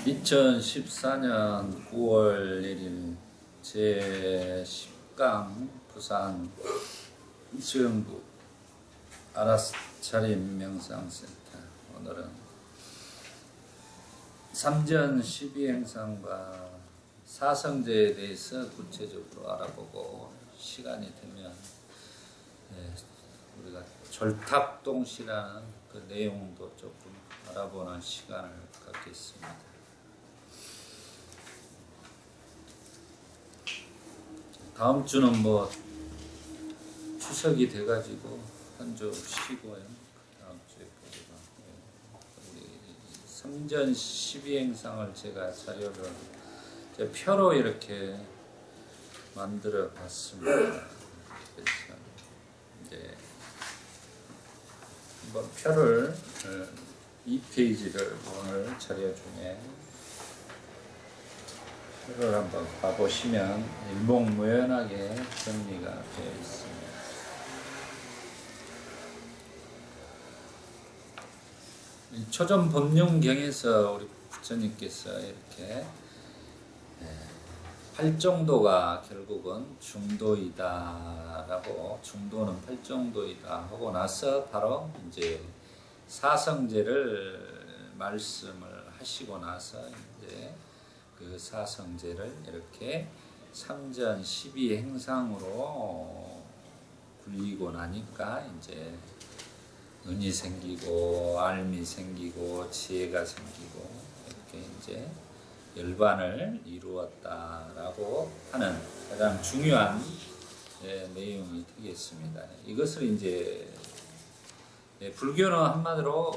2014년 9월 1일 제10강 부산 수영구 알아차림 명상센터. 오늘은 삼전 12행상과 사성제에 대해서 구체적으로 알아보고 시간이 되면 우리가 졸탑동시라는 그 내용도 조금 알아보는 시간을 갖겠습니다. 다음 주는 뭐 추석이 돼가지고 한 주 쉬고요. 다음 주에 보기가 우리 삼전 12행상을 제가 자료를 표로 이렇게 만들어 봤습니다. 그래서 이제 한번 표를 2페이지를 오늘 자료 중에 표를 한번 봐보시면 일목무연하게 정리가 되어 있습니다. 초전법륜경에서 우리 부처님께서 이렇게 팔정도가 결국은 중도이다라고, 중도는 팔정도이다 하고 나서 바로 이제 사성제를 말씀을 하시고 나서 이제 그 사성제를 이렇게 삼전 12행상으로 굴리고 나니까 이제 은이 생기고 알미 생기고 지혜가 생기고 이렇게 이제 열반을 이루었다라고 하는 가장 중요한 내용이 되겠습니다. 이것을 이제 불교는 한마디로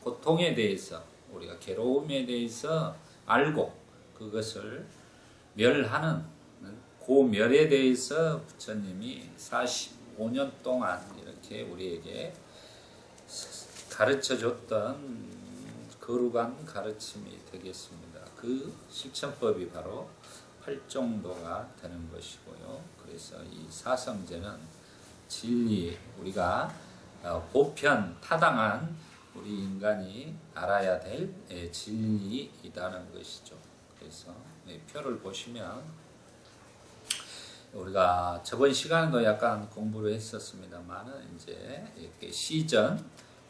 고통에 대해서, 우리가 괴로움에 대해서 알고 그것을 멸하는 고멸에 대해서 부처님이 45년 동안 이렇게 우리에게 가르쳐줬던 거룩한 가르침이 되겠습니다. 그 실천법이 바로 팔정도가 되는 것이고요. 그래서 이 사성제는 진리, 우리가 보편 타당한 우리 인간이 알아야 될 진리이다는 것이죠. 그래서 표를 보시면 우리가 저번 시간에도 약간 공부를 했었습니다만은 이제 이렇게 시전,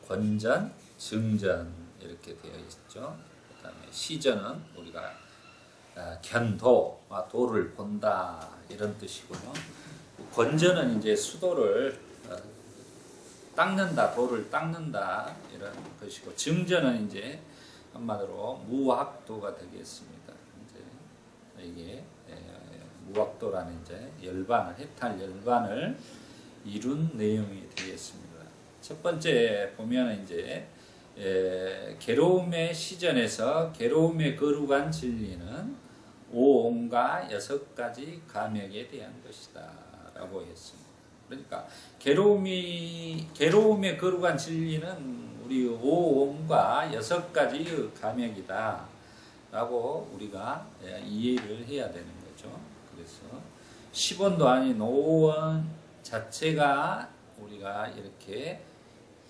권전, 증전 이렇게 되어 있죠. 그 다음에 시전은 우리가 견도, 도를 본다 이런 뜻이고요. 권전은 이제 수도를 닦는다, 도를 닦는다 이런 것이고, 증전은 이제 한마디로 무학도가 되겠습니다. 이제 이게 무학도라는 이제 열반을, 해탈 열반을 이룬 내용이 되겠습니다. 첫 번째 보면 이제 괴로움의 시전에서 괴로움의 거룩한 진리는 오온과 6가지 감역에 대한 것이다 라고 했습니다. 그러니까 괴로움의 거룩한 진리는 우리 오온과 6가지 감역이다 라고 우리가 이해를 해야 되는 거죠. 그래서 10원도 아닌 5원 자체가 우리가 이렇게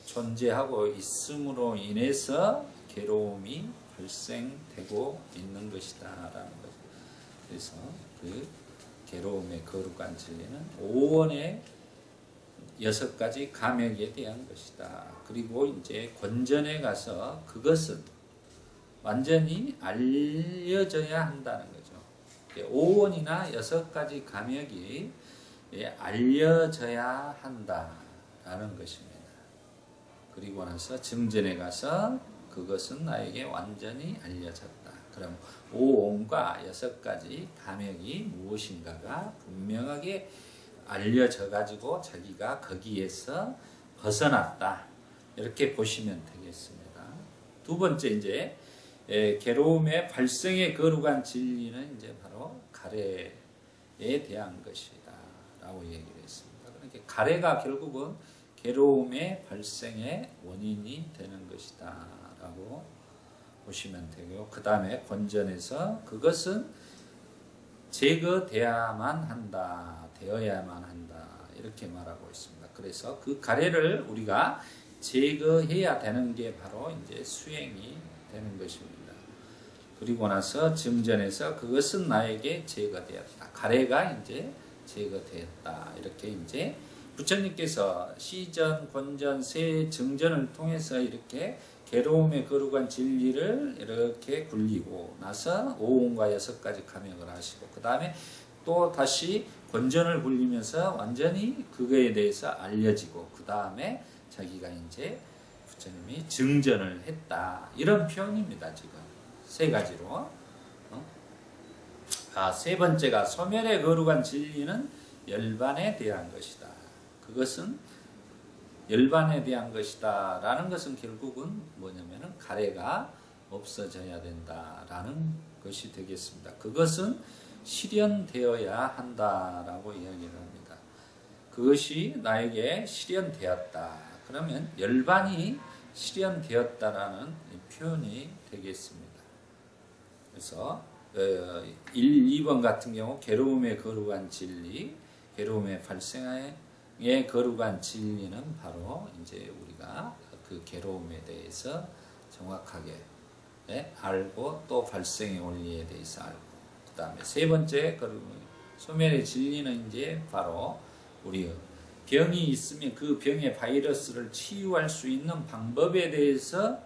존재하고 있음으로 인해서 괴로움이 발생되고 있는 것이다 라는 거죠. 그래서 그 괴로움의 거룩한 진리는 5원의 6가지 감역에 대한 것이다. 그리고 이제 권전에 가서 그것은 완전히 알려져야 한다는 거죠. 5원이나 6가지 감역이 알려져야 한다라는 것입니다. 그리고 나서 증전에 가서 그것은 나에게 완전히 알려졌다. 그럼 5온과 6가지 감역이 무엇인가가 분명하게 알려져 가지고 자기가 거기에서 벗어났다. 이렇게 보시면 되겠습니다. 두 번째 이제 괴로움의 발생의 거룩한 진리는 이제 바로 가래에 대한 것이다 라고 얘기를 했습니다. 그러니까 가래가 결국은 괴로움의 발생의 원인이 되는 것이다 라고 보시면 되고요. 그 다음에 권전에서 그것은 제거되어야만 한다, 되어야만 한다 이렇게 말하고 있습니다. 그래서 그 가래를 우리가 제거해야 되는 게 바로 이제 수행이 되는 것입니다. 그리고 나서 증전해서 그것은 나에게 제거되었다. 가래가 이제 제거되었다. 이렇게 이제 부처님께서 시전, 권전, 세 증전을 통해서 이렇게 괴로움에 거룩한 진리를 이렇게 굴리고 나서 오온과 6가지 감역을 하시고 그 다음에 또 다시 권전을 굴리면서 완전히 그거에 대해서 알려지고 그 다음에 자기가 이제 부처님이 증전을 했다. 이런 표현입니다. 지금 세 가지로. 세 번째가 소멸에 거룩한 진리는 열반에 대한 것이다. 그것은 열반에 대한 것이다 라는 것은 결국은 뭐냐면은 가래가 없어져야 된다라는 것이 되겠습니다. 그것은 실현되어야 한다라고 이야기를 합니다. 그것이 나에게 실현되었다. 그러면 열반이 실현되었다라는 표현이 되겠습니다. 그래서 1, 2번 같은 경우 괴로움의 거룩한 진리, 괴로움의 발생에 거룩한 진리는 바로 이제 우리가 그 괴로움에 대해서 정확하게 알고 또 발생의 원리에 대해서 알고 그 다음에 세 번째 소멸의 진리는 이제 바로 우리 병이 있으면 그 병의 바이러스를 치유할 수 있는 방법에 대해서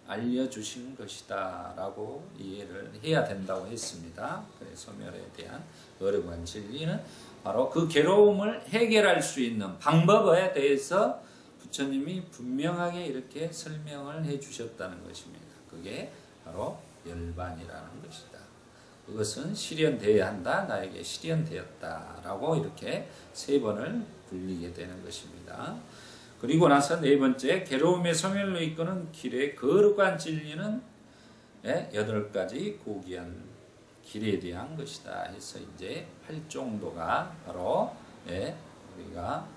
알려주신 것이다 라고 이해를 해야 된다고 했습니다. 소멸에 대한 거룩한 진리는 바로 그 괴로움을 해결할 수 있는 방법에 대해서 부처님이 분명하게 이렇게 설명을 해 주셨다는 것입니다. 그게 바로 열반이라는 것이다. 그것은 실현되어야 한다. 나에게 실현되었다. 라고 이렇게 세 번을 불리게 되는 것입니다. 그리고 나서 네 번째, 괴로움의 소멸로 이끄는 길의 거룩한 진리는 8가지 고귀한 길에 대한 것이다 해서 이제 8정도가 바로 우리가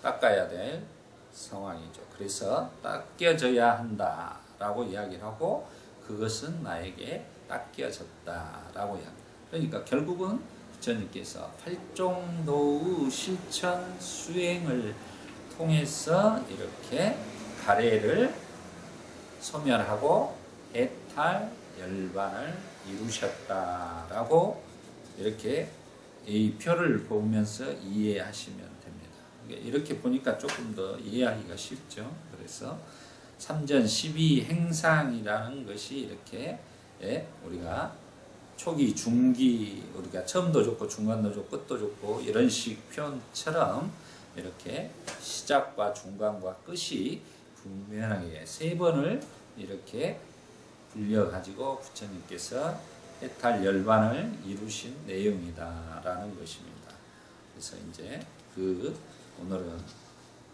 닦아야 될 상황이죠. 그래서 닦여져야 한다라고 이야기를 하고 그것은 나에게 닦여졌다라고 이야기합니다. 그러니까 결국은 부처님께서 8정도의 실천 수행을 통해서 이렇게 가래를 소멸하고 해탈 열반을 이루셨다라고 이렇게 이 표를 보면서 이해하시면 됩니다. 이렇게 보니까 조금 더 이해하기가 쉽죠. 그래서 삼전 12행상이라는 것이 이렇게 우리가 초기, 중기, 우리가 처음도 좋고 중간도 좋고 끝도 좋고 이런 식 표현처럼 이렇게 시작과 중간과 끝이 분명하게 세 번을 이렇게 불려가지고 부처님께서 해탈 열반을 이루신 내용이다라는 것입니다. 그래서 이제 오늘은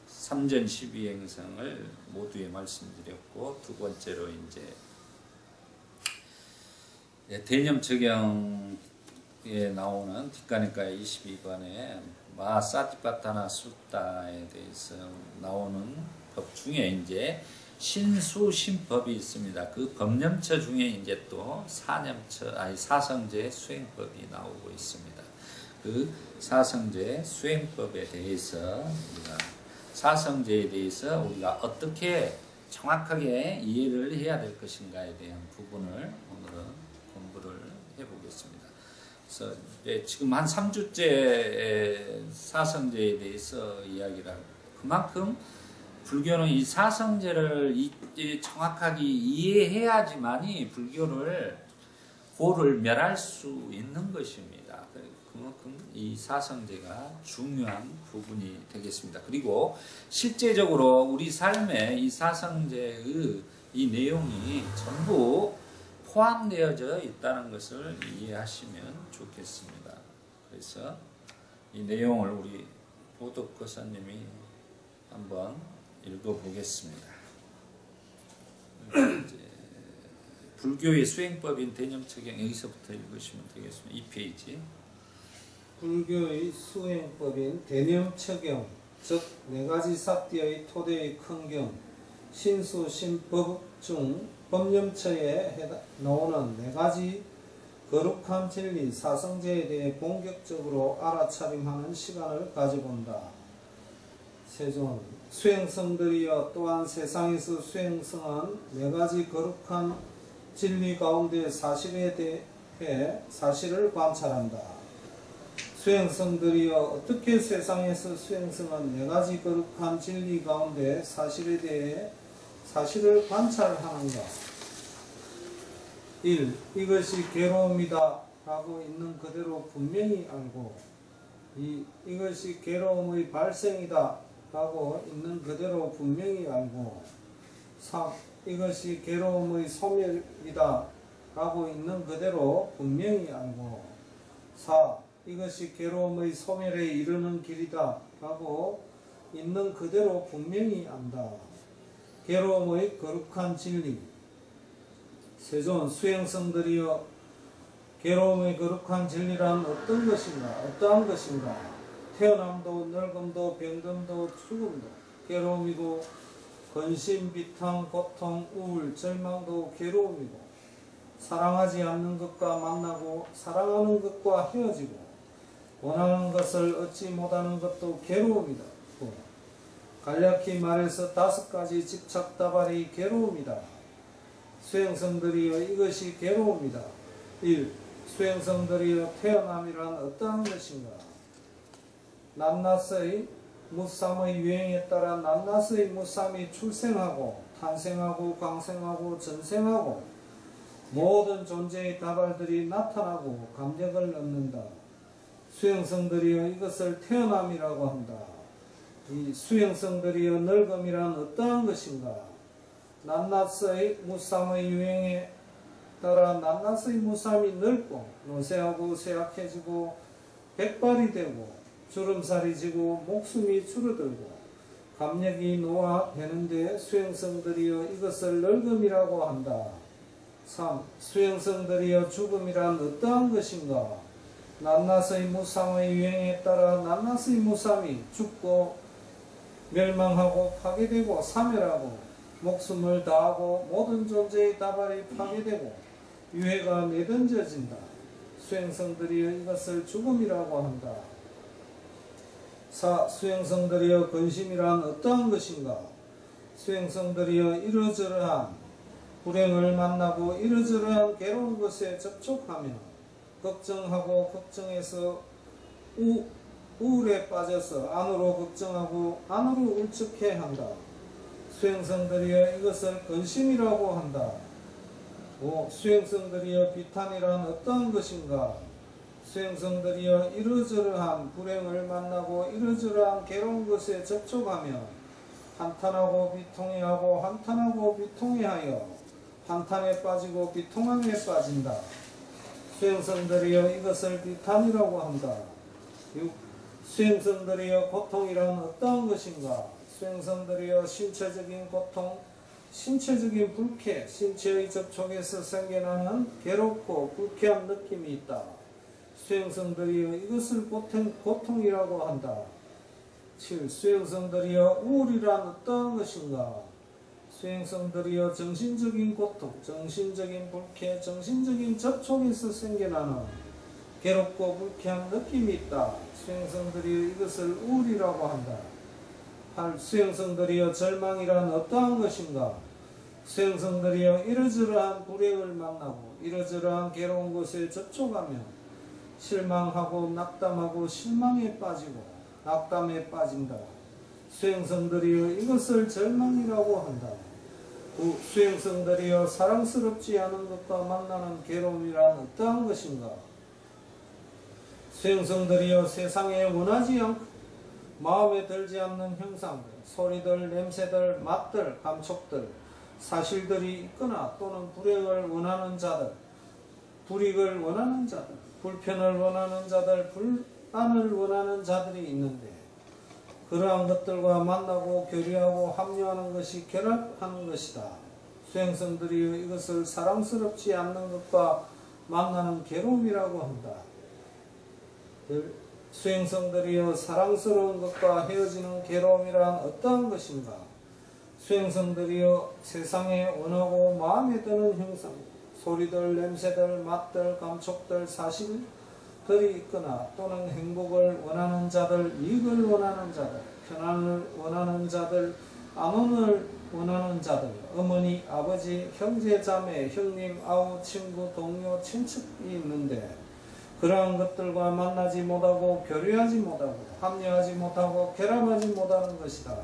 삼전 12행상을 모두에 말씀드렸고 두 번째로 이제 대념처경에 나오는 뒷가니까의 22번에 마사티파타나 수타에 대해서 나오는 법 중에 이제 신수신법이 있습니다. 그 법념처 중에 이제 또 사성제 수행법이 나오고 있습니다. 그 사성제 수행법에 대해서 우리가 사성제에 대해서 우리가 어떻게 정확하게 이해를 해야 될 것인가에 대한 부분을 오늘은 공부를 해보겠습니다. 그래서 지금 한 3주째 사성제에 대해서 이야기를 하고 그만큼 불교는 이 사성제를 정확하게 이해해야지만이 불교를 고를 멸할 수 있는 것입니다. 그만큼 이 사성제가 중요한 부분이 되겠습니다. 그리고 실제적으로 우리 삶에 이 사성제의 이 내용이 전부 포함되어져 있다는 것을 이해하시면 좋겠습니다. 그래서 이 내용을 우리 보덕거사님이 한번 읽어보겠습니다. 불교의 수행법인 대념처경 여기서부터 읽으시면 되겠습니다. 2페이지. 불교의 수행법인 대념처경, 즉 4가지 삿대의 토대의 큰경, 신수신법 중 법념처에 나오는 4가지 거룩한 진리 사성제에 대해 본격적으로 알아차림하는 시간을 가져본다. 세존 수행성들이여 또한 세상에서 수행성한 네 가지 거룩한 진리 가운데 사실에 대해 사실을 관찰한다. 수행성들이여 어떻게 세상에서 수행성한 네 가지 거룩한 진리 가운데 사실에 대해 사실을 관찰하는가? 1. 이것이 괴로움이다 라고 있는 그대로 분명히 알고 2. 이것이 괴로움의 발생이다 라고 있는 그대로 분명히 알고 3. 이것이 괴로움의 소멸이다 라고 있는 그대로 분명히 알고 4. 이것이 괴로움의 소멸에 이르는 길이다 라고 있는 그대로 분명히 안다. 괴로움의 거룩한 진리. 세존 수행성들이여 괴로움의 거룩한 진리란 어떤 것인가? 어떠한 것인가? 태어남도 늙음도 병듦도 죽음도 괴로움이고 근심, 비탄, 고통, 우울, 절망도 괴로움이고 사랑하지 않는 것과 만나고 사랑하는 것과 헤어지고 원하는 것을 얻지 못하는 것도 괴로움이다. 간략히 말해서 5가지 집착다발이 괴로움이다. 수행성들이여 이것이 괴로움이다. 1. 수행성들이여 태어남이란 어떠한 것인가? 낱낱의 무삼의 유행에 따라 낱낱의 무삼이 출생하고 탄생하고 강생하고 전생하고 모든 존재의 다발들이 나타나고 감격을 얻는다. 수행성들이여 이것을 태어남이라고 한다. 이 수행성들이여 늙음이란 어떠한 것인가? 낱낱의 무삼의 유행에 따라 낱낱의 무삼이 늙고 노쇠하고 쇠약해지고 백발이 되고 주름살이 지고 목숨이 줄어들고 감력이 노화되는데 수행성들이여 이것을 늙음이라고 한다. 3. 수행성들이여 죽음이란 어떠한 것인가? 낱낱의 무삼의 유행에 따라 낱낱의 무삼이 죽고 멸망하고 파괴되고 사멸하고 목숨을 다하고 모든 존재의 다발이 파괴되고 유해가 내던져진다. 수행성들이여 이것을 죽음이라고 한다. 4. 수행성들이여 근심이란 어떠한 것인가? 수행성들이여 이러저러한 불행을 만나고 이러저러한 괴로운 것에 접촉하며 걱정하고 걱정해서 우울에 빠져서 안으로 걱정하고 안으로 울적해한다. 수행성들이여 이것을 근심이라고 한다. 5. 수행성들이여 비탄이란 어떠한 것인가? 수행성들이여 이러저러한 불행을 만나고 이러저러한 괴로운 것에 접촉하며 한탄하고 비통해하고 한탄하고 비통해하여 한탄에 빠지고 비통함에 빠진다. 수행성들이여 이것을 비탄이라고 한다. 6. 수행성들이여 고통이란 어떠한 것인가? 수행성들이여 신체적인 고통, 신체적인 불쾌, 신체의 접촉에서 생겨나는 괴롭고 불쾌한 느낌이 있다. 수행성들이여 이것을 고통이라고 한다. 7. 수행성들이여 우울이란 어떠한 것인가? 수행성들이여 정신적인 고통, 정신적인 불쾌, 정신적인 접촉에서 생겨나는 괴롭고 불쾌한 느낌이 있다. 수행성들이여 이것을 우울이라고 한다. 8. 수행성들이여 절망이란 어떠한 것인가? 수행성들이여 이러저러한 불행을 만나고 이러저러한 괴로운 것에 접촉하며 실망하고 낙담하고 실망에 빠지고 낙담에 빠진다. 수행성들이여 이것을 절망이라고 한다. 9. 수행성들이여 사랑스럽지 않은 것과 만나는 괴로움이란 어떠한 것인가? 수행성들이여 세상에 원하지 않고 마음에 들지 않는 형상들, 소리들, 냄새들, 맛들, 감촉들, 사실들이 있거나 또는 불행을 원하는 자들, 불이익을 원하는 자들, 불편을 원하는 자들, 불안을 원하는 자들이 있는데 그러한 것들과 만나고 교류하고 합류하는 것이 결합하는 것이다. 수행성들이 이것을 사랑스럽지 않는 것과 만나는 괴로움이라고 한다. 수행성들이여 사랑스러운 것과 헤어지는 괴로움이란 어떠한 것인가? 수행성들이여 세상에 원하고 마음에 드는 형상, 소리들, 냄새들, 맛들, 감촉들, 사실들이 있거나 또는 행복을 원하는 자들, 이익을 원하는 자들, 편안을 원하는 자들, 안온을 원하는 자들, 어머니, 아버지, 형제, 자매, 형님, 아우, 친구, 동료, 친척이 있는데 그러한 것들과 만나지 못하고 교류하지 못하고 합류하지 못하고 결합하지 못하는 것이다.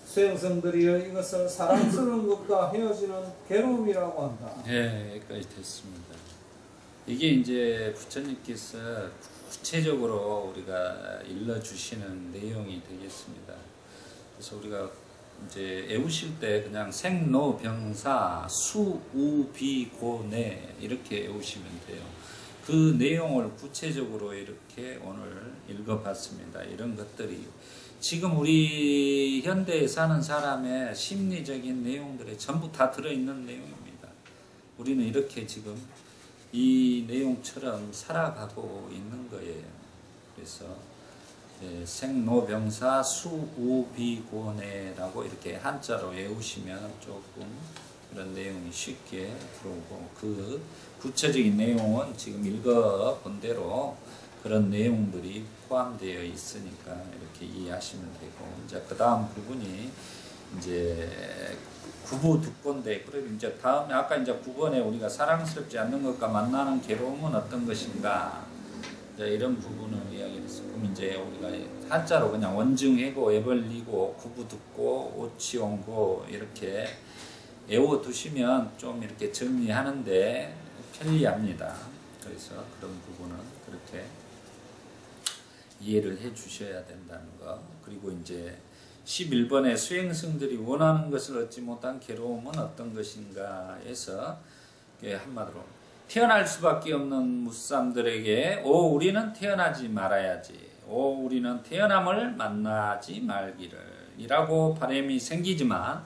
수행성들이여 이것을 사랑스러운 것과 헤어지는 괴로움이라고 한다. 네, 여기까지 됐습니다. 이게 이제 부처님께서 구체적으로 우리가 일러주시는 내용이 되겠습니다. 그래서 우리가 이제 외우실 때 그냥 생로병사 수우비고내 이렇게 외우시면 돼요. 그 내용을 구체적으로 이렇게 오늘 읽어봤습니다. 이런 것들이 지금 우리 현대에 사는 사람의 심리적인 내용들에 전부 다 들어있는 내용입니다. 우리는 이렇게 지금 이 내용처럼 살아가고 있는 거예요. 그래서 생로병사 수우비고내라고 이렇게 한자로 외우시면 조금 그런 내용이 쉽게 들어오고 그 구체적인 내용은 지금 읽어본 대로 그런 내용들이 포함되어 있으니까 이렇게 이해하시면 되고 이제 그 다음 부분이 이제 구부득고인데 그럼 이제 다음에 아까 이제 9번에 우리가 사랑스럽지 않는 것과 만나는 괴로움은 어떤 것인가 이제 이런 부분을 이야기했어요. 그럼 이제 우리가 한자로 그냥 원증해고 애벌리고 구부득고 오치온고 이렇게 외워두시면 좀 이렇게 정리하는데 편리합니다. 그래서 그런 부분은 그렇게 이해를 해 주셔야 된다는 거. 그리고 이제 11번에 수행승들이 원하는 것을 얻지 못한 괴로움은 어떤 것인가 해서 한마디로 태어날 수밖에 없는 무쌈들에게 오 우리는 태어나지 말아야지 오 우리는 태어남을 만나지 말기를 이라고 바람이 생기지만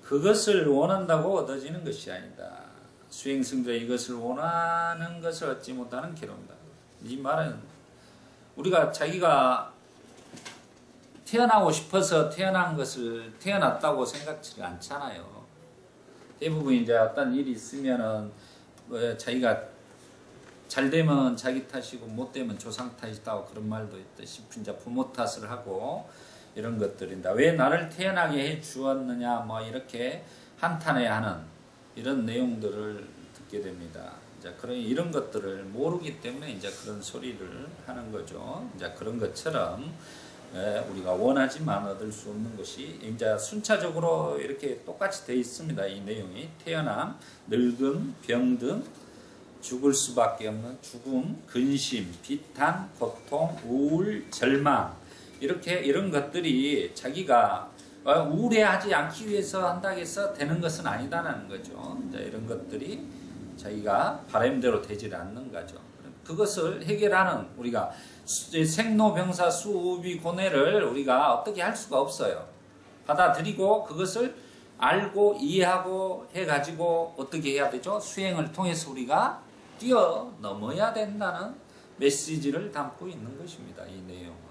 그것을 원한다고 얻어지는 것이 아니다. 수행승들이 이것을 원하는 것을 얻지 못하는 괴로움이다. 이 말은 우리가 자기가 태어나고 싶어서 태어난 것을 태어났다고 생각지 않잖아요. 대부분 이제 어떤 일이 있으면은 자기가 잘 되면 자기 탓이고 못 되면 조상 탓이다고 그런 말도 있듯이 이제 부모 탓을 하고 이런 것들인데 왜 나를 태어나게 해 주었느냐 뭐 이렇게 한탄해하는 이런 내용들을 듣게 됩니다. 이제 그런 이런 것들을 모르기 때문에 이제 그런 소리를 하는 거죠. 이제 그런 것처럼 우리가 원하지만 얻을 수 없는 것이 이제 순차적으로 이렇게 똑같이 되어 있습니다. 이 내용이 태어남, 늙음, 병든, 죽을 수밖에 없는 죽음, 근심, 비탄, 고통, 우울, 절망 이렇게 이런 것들이 자기가 우울해하지 않기 위해서 한다고 해서 되는 것은 아니다라는 거죠. 이제 이런 것들이 자기가 바람대로 되질 않는 거죠. 그것을 해결하는 우리가 생로병사 수우비고내를 우리가 어떻게 할 수가 없어요. 받아들이고 그것을 알고 이해하고 해가지고 어떻게 해야 되죠? 수행을 통해서 우리가 뛰어넘어야 된다는 메시지를 담고 있는 것입니다. 이 내용은.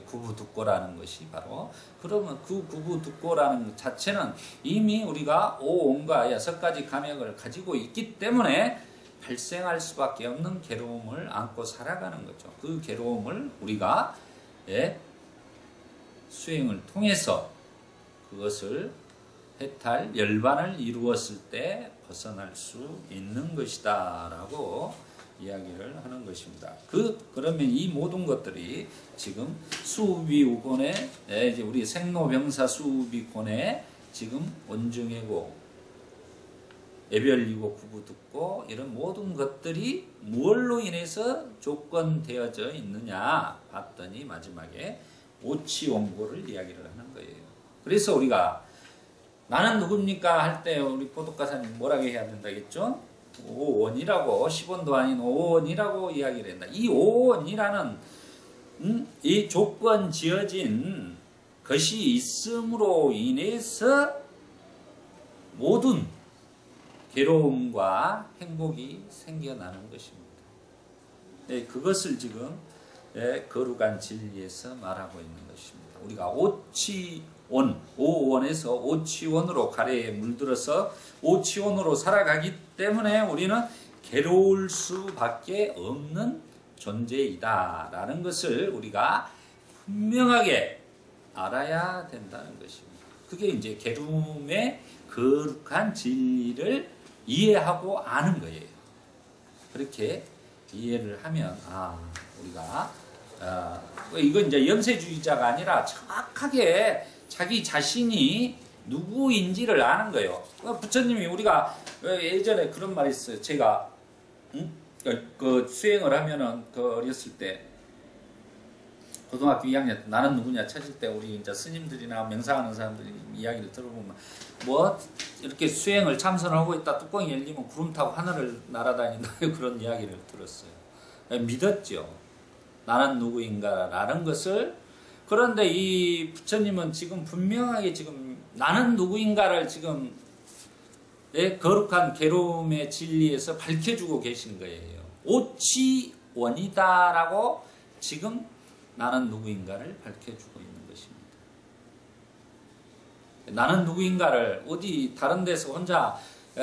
구부득고라는 것이 바로 그러면 그 구부득고라는 자체는 이미 우리가 5온과 6가지 감역을 가지고 있기 때문에 발생할 수밖에 없는 괴로움을 안고 살아가는 거죠. 그 괴로움을 우리가 수행을 통해서 그것을 해탈, 열반을 이루었을 때 벗어날 수 있는 것이다 라고 이야기를 하는 것입니다. 그러면 이 모든 것들이 지금 수우비고내, 이제 우리 생로병사 수우비고내 지금 원증이고 애별이고 구부득고 이런 모든 것들이 무엇로 인해서 조건되어져 있느냐 봤더니 마지막에 오치원고를 이야기를 하는 거예요. 그래서 우리가 나는 누굽니까 할 때 우리 보독가사님 뭐라고 해야 된다겠죠? 5원이라고 10원도 아닌 5원이라고 이야기를 한다. 이 5원이라는 이 조건 지어진 것이 있음으로 인해서 모든 괴로움과 행복이 생겨나는 것입니다. 네, 그것을 지금 거룩한 진리에서 말하고 있는 것입니다. 우리가 오치원, 5원에서 오치원으로 가래에 물들어서 오치원으로 살아가기 때문에 우리는 괴로울 수밖에 없는 존재이다 라는 것을 우리가 분명하게 알아야 된다는 것입니다. 그게 이제 게름의 거룩한 진리를 이해하고 아는 거예요. 그렇게 이해를 하면 우리가 이건 이제 염세주의자가 아니라 정확하게 자기 자신이 누구인지를 아는 거예요. 부처님이 우리가 예전에 그런 말이 있어요. 제가 그 수행을 하면은 그 어렸을 때 고등학교 2학년 때 나는 누구냐 찾을 때 우리 이제 스님들이나 명상하는 사람들이 이야기를 들어보면 뭐 이렇게 수행을 참선하고 있다 뚜껑이 열리면 구름 타고 하늘을 날아다닌다 그런 이야기를 들었어요. 믿었죠. 나는 누구인가라는 것을. 그런데 이 부처님은 지금 분명하게 지금 나는 누구인가를 지금 거룩한 괴로움의 진리에서 밝혀주고 계신 거예요. 오치 원이다라고 지금 나는 누구인가를 밝혀주고 있는 것입니다. 나는 누구인가를 어디 다른 데서 혼자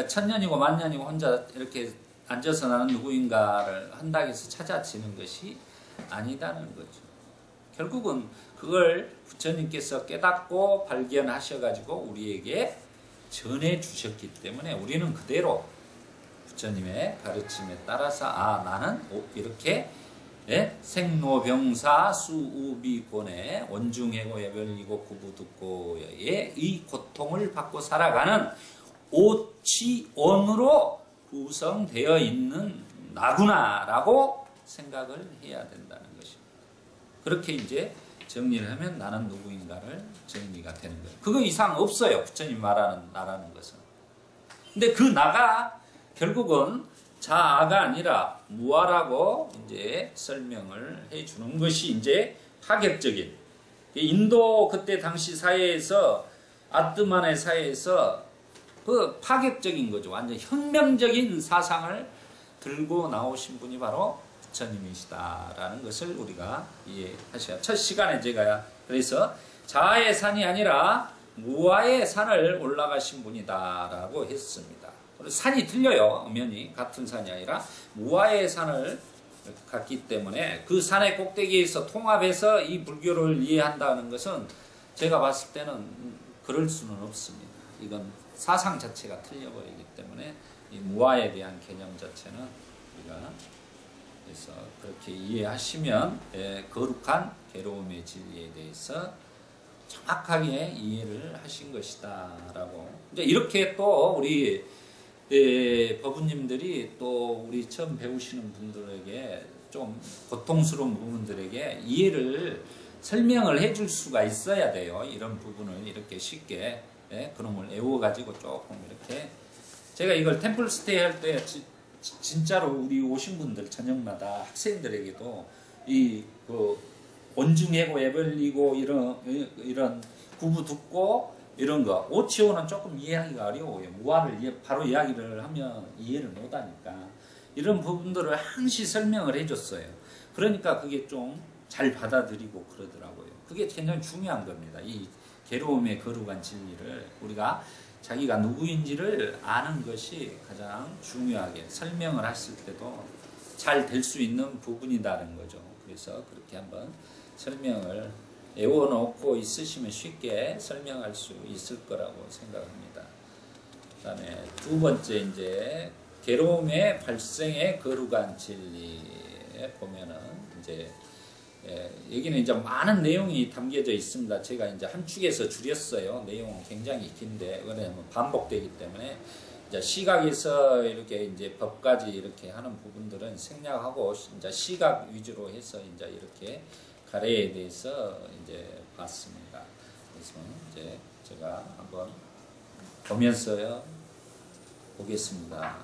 천년이고 만년이고 혼자 이렇게 앉아서 나는 누구인가를 한다고 해서 찾아지는 것이 아니다는 거죠. 결국은 그걸 부처님께서 깨닫고 발견하셔가지고 우리에게 전해주셨기 때문에 우리는 그대로 부처님의 가르침에 따라서 나는 이렇게 생로병사 수우비곤의 원중해고 예별이고 구부듣고의 이 고통을 받고 살아가는 오치원으로 구성되어 있는 나구나라고 생각을 해야 된다는 것입니다. 그렇게 이제 정리를 하면 나는 누구인가를 정리가 되는 거예요. 그거 이상 없어요. 부처님 말하는 나라는 것은. 근데 그 나가 결국은 자아가 아니라 무아라고 이제 설명을 해 주는 것이 이제 파격적인 인도 그때 당시 사회에서 아트만의 사회에서 그 파격적인 거죠. 완전 혁명적인 사상을 들고 나오신 분이 바로 부처님이시다라는 것을 우리가 이해하셔야. 첫 시간에 제가 그래서 자아의 산이 아니라 무아의 산을 올라가신 분이다라고 했습니다. 산이 틀려요. 엄연히 같은 산이 아니라 무아의 산을 갔기 때문에 그 산의 꼭대기에서 통합해서 이 불교를 이해한다는 것은 제가 봤을 때는 그럴 수는 없습니다. 이건 사상 자체가 틀려버리기 때문에 이 무아에 대한 개념 자체는 우리가 그래서 그렇게 이해하시면 거룩한 괴로움의 진리에 대해서 정확하게 이해를 하신 것이다라고. 이제 이렇게 또 우리 법우님들이 또 우리 처음 배우시는 분들에게 좀 고통스러운 부분들에게 이해를 설명을 해줄 수가 있어야 돼요. 이런 부분을 이렇게 쉽게 그놈을 애워가지고 조금 이렇게 제가 이걸 템플스테이 할 때 진짜로 우리 오신 분들 저녁마다 학생들에게도 그 원중해고 예별리고 이런 구부 듣고 이런 거 오치오는 조금 이해하기가 어려워요. 무아를 바로 이야기를 하면 이해를 못하니까 이런 부분들을 항시 설명을 해줬어요. 그러니까 그게 좀 잘 받아들이고 그러더라고요. 그게 굉장히 중요한 겁니다. 이 괴로움의 거룩한 진리를 우리가 자기가 누구인지를 아는 것이 가장 중요하게 설명을 했을 때도 잘 될 수 있는 부분이라는 거죠. 그래서 그렇게 한번 설명을 애워놓고 있으시면 쉽게 설명할 수 있을 거라고 생각합니다. 그 다음에 두 번째 이제 괴로움의 발생의 거룩한 진리에 보면은 이제 여기는 이제 많은 내용이 담겨져 있습니다. 제가 이제 한 축에서 줄였어요. 내용은 굉장히 긴데 왜냐하면 반복되기 때문에 이제 시각에서 이렇게 이제 법까지 이렇게 하는 부분들은 생략하고 이제 시각 위주로 해서 이제 이렇게 가래에 대해서 이제 봤습니다. 그래서 이제 제가 한번 보면서요 보겠습니다.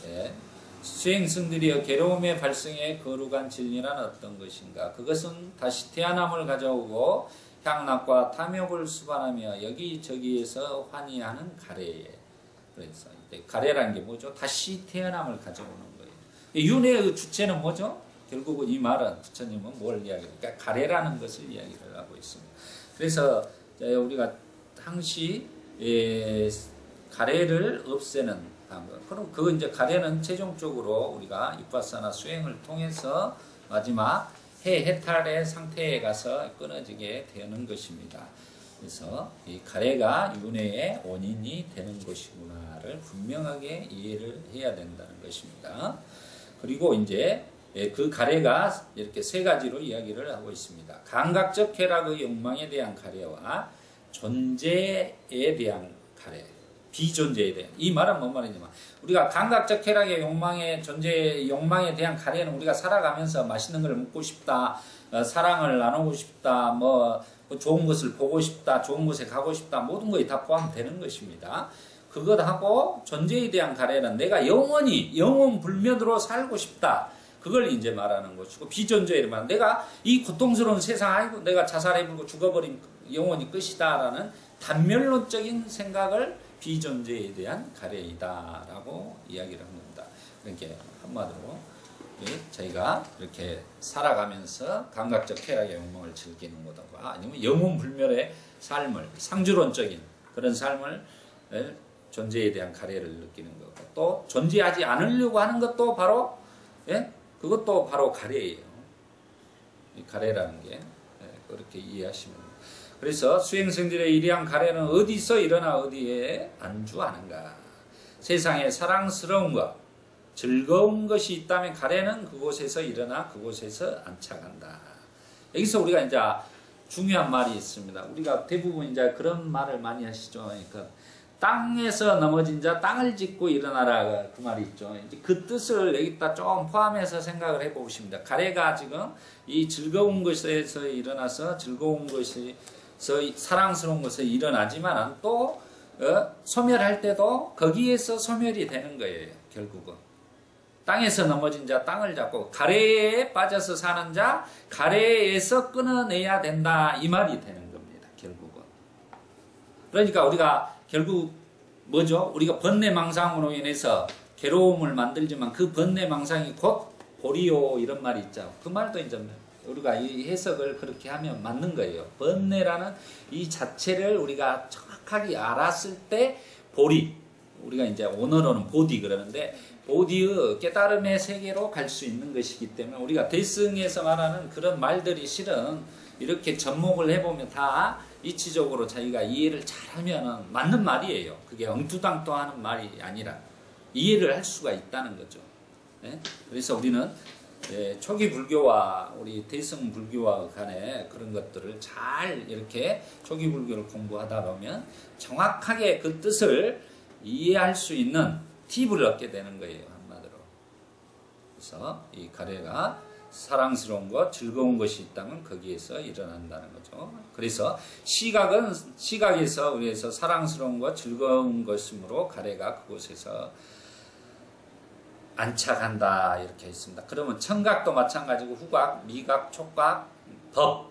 네. 수행승들이여 괴로움의 발생의 거룩한 진리란 어떤 것인가? 그것은 다시 태어남을 가져오고 향락과 탐욕을 수반하며 여기저기에서 환희하는 가래에. 그래서 가래라는 게 뭐죠? 다시 태어남을 가져오는 거예요. 윤회의 주체는 뭐죠? 결국은 이 말은 부처님은 뭘 이야기합니까? 그러니까 가래라는 것을 이야기를 하고 있습니다. 그래서 우리가 항시 가래를 없애는 방법. 그럼 그 이제 가래는 최종적으로 우리가 이파사나 수행을 통해서 마지막 해탈의 상태에 가서 끊어지게 되는 것입니다. 그래서 이 가래가 윤회의 원인이 되는 것이구나를 분명하게 이해를 해야 된다는 것입니다. 그리고 이제 그 가래가 이렇게 세 가지로 이야기를 하고 있습니다. 감각적 쾌락의 욕망에 대한 가래와 존재에 대한 가래, 비존재에 대한. 이 말은 뭔 말이냐면 우리가 감각적 쾌락의 욕망에 존재의 욕망에 대한 가래는 우리가 살아가면서 맛있는 걸 먹고 싶다, 사랑을 나누고 싶다, 뭐 좋은 것을 보고 싶다, 좋은 곳에 가고 싶다, 모든 것이 다 포함되는 것입니다. 그것하고 존재에 대한 가래는 내가 영원히 영원불멸으로 살고 싶다. 그걸 이제 말하는 것이고, 비존재에 말하면 내가 이 고통스러운 세상, 아이고 내가 자살해버리고 죽어버린 영원히 끝이다라는 단멸론적인 생각을 비존재에 대한 가래이다라고 이야기를 합니다. 그러니까 한마디로 저희가 이렇게 살아가면서 감각적 쾌락의 욕망을 즐기는 것과 아니면 영원불멸의 삶을, 상주론적인 그런 삶을 존재에 대한 가래를 느끼는 거고, 또 존재하지 않으려고 하는 것도 바로 그것도 바로 가래예요. 이 가래라는 게 그렇게 이해하시면 됩니다. 그래서 수행성들의 이러한 가래는 어디서 일어나 어디에 안주하는가? 세상에 사랑스러운 것, 즐거운 것이 있다면 가래는 그곳에서 일어나 그곳에서 안착한다. 여기서 우리가 이제 중요한 말이 있습니다. 우리가 대부분 이제 그런 말을 많이 하시죠. 그러니까 땅에서 넘어진 자 땅을 짚고 일어나라, 그 말이 있죠. 이제 그 뜻을 여기다 좀 포함해서 생각을 해보십니다. 가래가 지금 이 즐거운 것에서 일어나서 즐거운 것에서 사랑스러운 것에 일어나지만 또 소멸할 때도 거기에서 소멸이 되는 거예요. 결국은 땅에서 넘어진 자 땅을 잡고 가래에 빠져서 사는 자 가래에서 끊어내야 된다, 이 말이 되는 겁니다. 결국은. 그러니까 우리가 결국 뭐죠? 우리가 번뇌망상으로 인해서 괴로움을 만들지만 그 번뇌망상이 곧 보리요, 이런 말이 있죠. 그 말도 이제 우리가 이 해석을 그렇게 하면 맞는 거예요. 번뇌라는 이 자체를 우리가 정확하게 알았을 때 보리, 우리가 이제 오늘로는 보디 그러는데 보디의 깨달음의 세계로 갈 수 있는 것이기 때문에 우리가 대승에서 말하는 그런 말들이 실은 이렇게 접목을 해보면 다 이치적으로 자기가 이해를 잘하면 맞는 말이에요. 그게 엉투당투하는 말이 아니라 이해를 할 수가 있다는 거죠. 네? 그래서 우리는 초기 불교와 우리 대승 불교와 간에 그런 것들을 잘 이렇게 초기 불교를 공부하다 보면 정확하게 그 뜻을 이해할 수 있는 팁을 얻게 되는 거예요. 한마디로. 그래서 이 가래가 사랑스러운 것, 즐거운 것이 있다면 거기에서 일어난다는 거죠. 그래서 시각에서 우리에서 사랑스러운 것, 즐거운 것이므로 가래가 그곳에서 안착한다, 이렇게 있습니다. 그러면 청각도 마찬가지고 후각, 미각, 촉각, 법,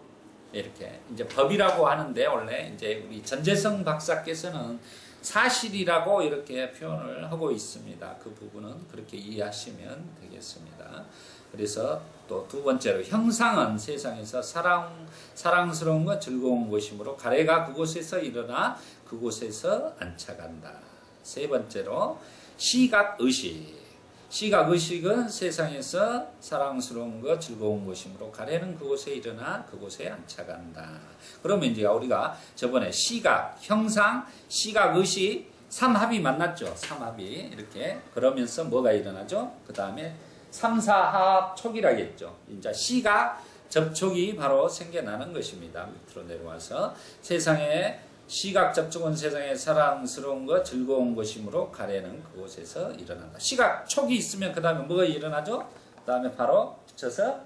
이렇게 이제 법이라고 하는데 원래 이제 우리 전재성 박사께서는 사실이라고 이렇게 표현을 하고 있습니다. 그 부분은 그렇게 이해하시면 되겠습니다. 그래서 또 두 번째로 형상은 세상에서 사랑스러운 것, 즐거운 것이므로 가래가 그곳에서 일어나 그곳에서 안착한다. 세 번째로 시각의식. 시각의식은 세상에서 사랑스러운 것, 즐거운 것이므로 가래는 그곳에 일어나 그곳에 안착한다. 그러면 이제 우리가 저번에 시각, 형상, 시각의식, 삼합이 만났죠. 삼합이 이렇게 그러면서 뭐가 일어나죠? 그 다음에 삼사합 촉이라겠죠. 이제 시각 접촉이 바로 생겨나는 것입니다. 밑으로 내려와서 세상에 시각 접촉은 세상에 사랑스러운 것, 즐거운 것이므로 가래는 그곳에서 일어난다. 시각 촉이 있으면 그 다음에 뭐가 일어나죠? 그 다음에 바로 붙여서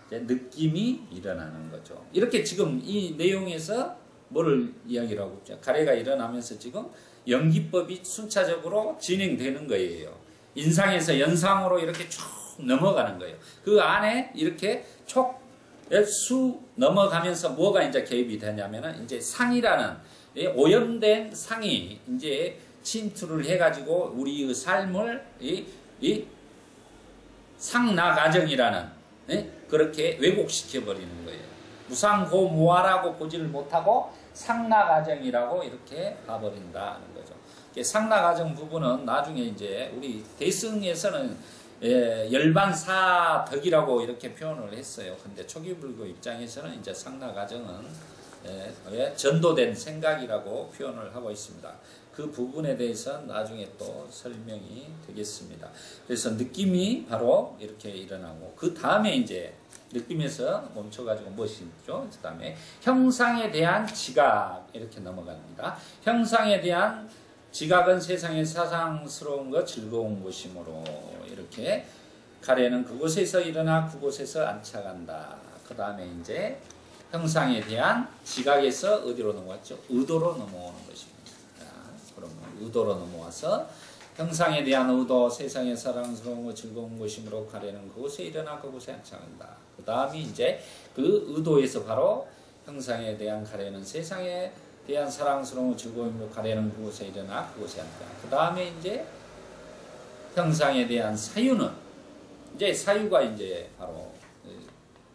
이제 느낌이 일어나는 거죠. 이렇게 지금 이 내용에서 뭐를 이야기를 하고 있죠? 가래가 일어나면서 지금 연기법이 순차적으로 진행되는 거예요. 인상에서 연상으로 이렇게 쭉 넘어가는 거예요. 그 안에 이렇게 수 넘어가면서 뭐가 이제 개입이 되냐면은 이제 상이라는 오염된 상이 이제 침투를 해가지고 우리의 삶을 이 상나가정이라는 그렇게 왜곡시켜 버리는 거예요. 무상고무아라고 보지를 못하고 상나가정이라고 이렇게 봐버린다는 거죠. 상나가정 부분은 나중에 이제 우리 대승에서는 열반사덕이라고 이렇게 표현을 했어요. 근데 초기불교 입장에서는 이제 상나가정은 전도된 생각이라고 표현을 하고 있습니다. 그 부분에 대해서는 나중에 또 설명이 되겠습니다. 그래서 느낌이 바로 이렇게 일어나고 그 다음에 이제 느낌에서 멈춰가지고 무엇이 있죠? 그 다음에 형상에 대한 지각 이렇게 넘어갑니다. 형상에 대한 지각은 세상의 사상스러운 것 즐거운 것이므로 이렇게 가래는 그곳에서 일어나 그곳에서 안착한다. 그 다음에 이제 형상에 대한 지각에서 어디로 넘어왔죠? 의도로 넘어오는 것입니다. 그러면 의도로 넘어와서 형상에 대한 의도, 세상의 사랑스러운 것 즐거운 것이므로 가래는 그곳에 일어나 그곳에 안착한다. 그 다음이 이제 그 의도에서 바로 형상에 대한 가래는 세상에 대한 사랑스러운 즐거움으로 가래는 그곳에 일어나 그곳에 안착한다. 그 다음에 이제 형상에 대한 사유는 이제 사유가 이제 바로